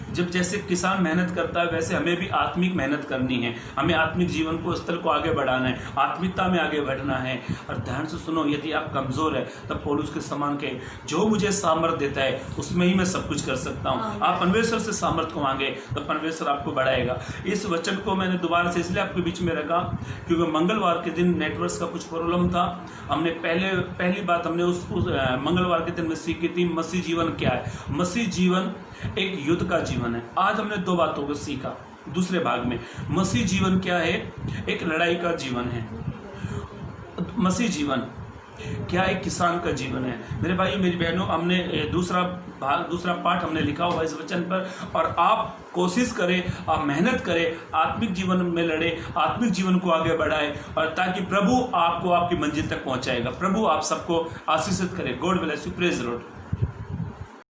जब जैसे किसान मेहनत करता है वैसे हमें भी आत्मिक मेहनत करनी है। हमें आत्मिक जीवन को स्तर को आगे बढ़ाना है, आत्मिकता में आगे बढ़ना है। और ध्यान से सुनो, यदि आप कमजोर है तब पौलुस के समान के जो मुझे सामर्थ देता है उसमें ही मैं सब कुछ कर सकता हूँ। आप परमेश्वर से सामर्थ को मांगे तो परमेश्वर आपको बढ़ाएगा। इस वचन को मैंने दोबारा से इसलिए आपके बीच में रखा क्योंकि मंगलवार के दिन नेटवर्क का कुछ प्रॉब्लम था। हमने पहली बात हमने उस मंगलवार के दिन में सीखी थी, मसीह जीवन क्या है। मसीह जीवन एक युद्ध का जीवन है। आज हमने 2 बातों को सीखा। दूसरे भाग में मसीह जीवन क्या है, एक लड़ाई का जीवन है। मसीह जीवन क्या एक किसान का जीवन है। मेरे भाई मेरी बहनों, हमने दूसरा पाठ हमने लिखा हुआ इस वचन पर, और आप कोशिश करें, आप मेहनत करें, आत्मिक जीवन में लड़े, आत्मिक जीवन को आगे बढ़ाए, और ताकि प्रभु आपको आपकी मंजिल तक पहुंचाएगा। प्रभु आप सबको आशीषित करे। God bless you. Praise the Lord.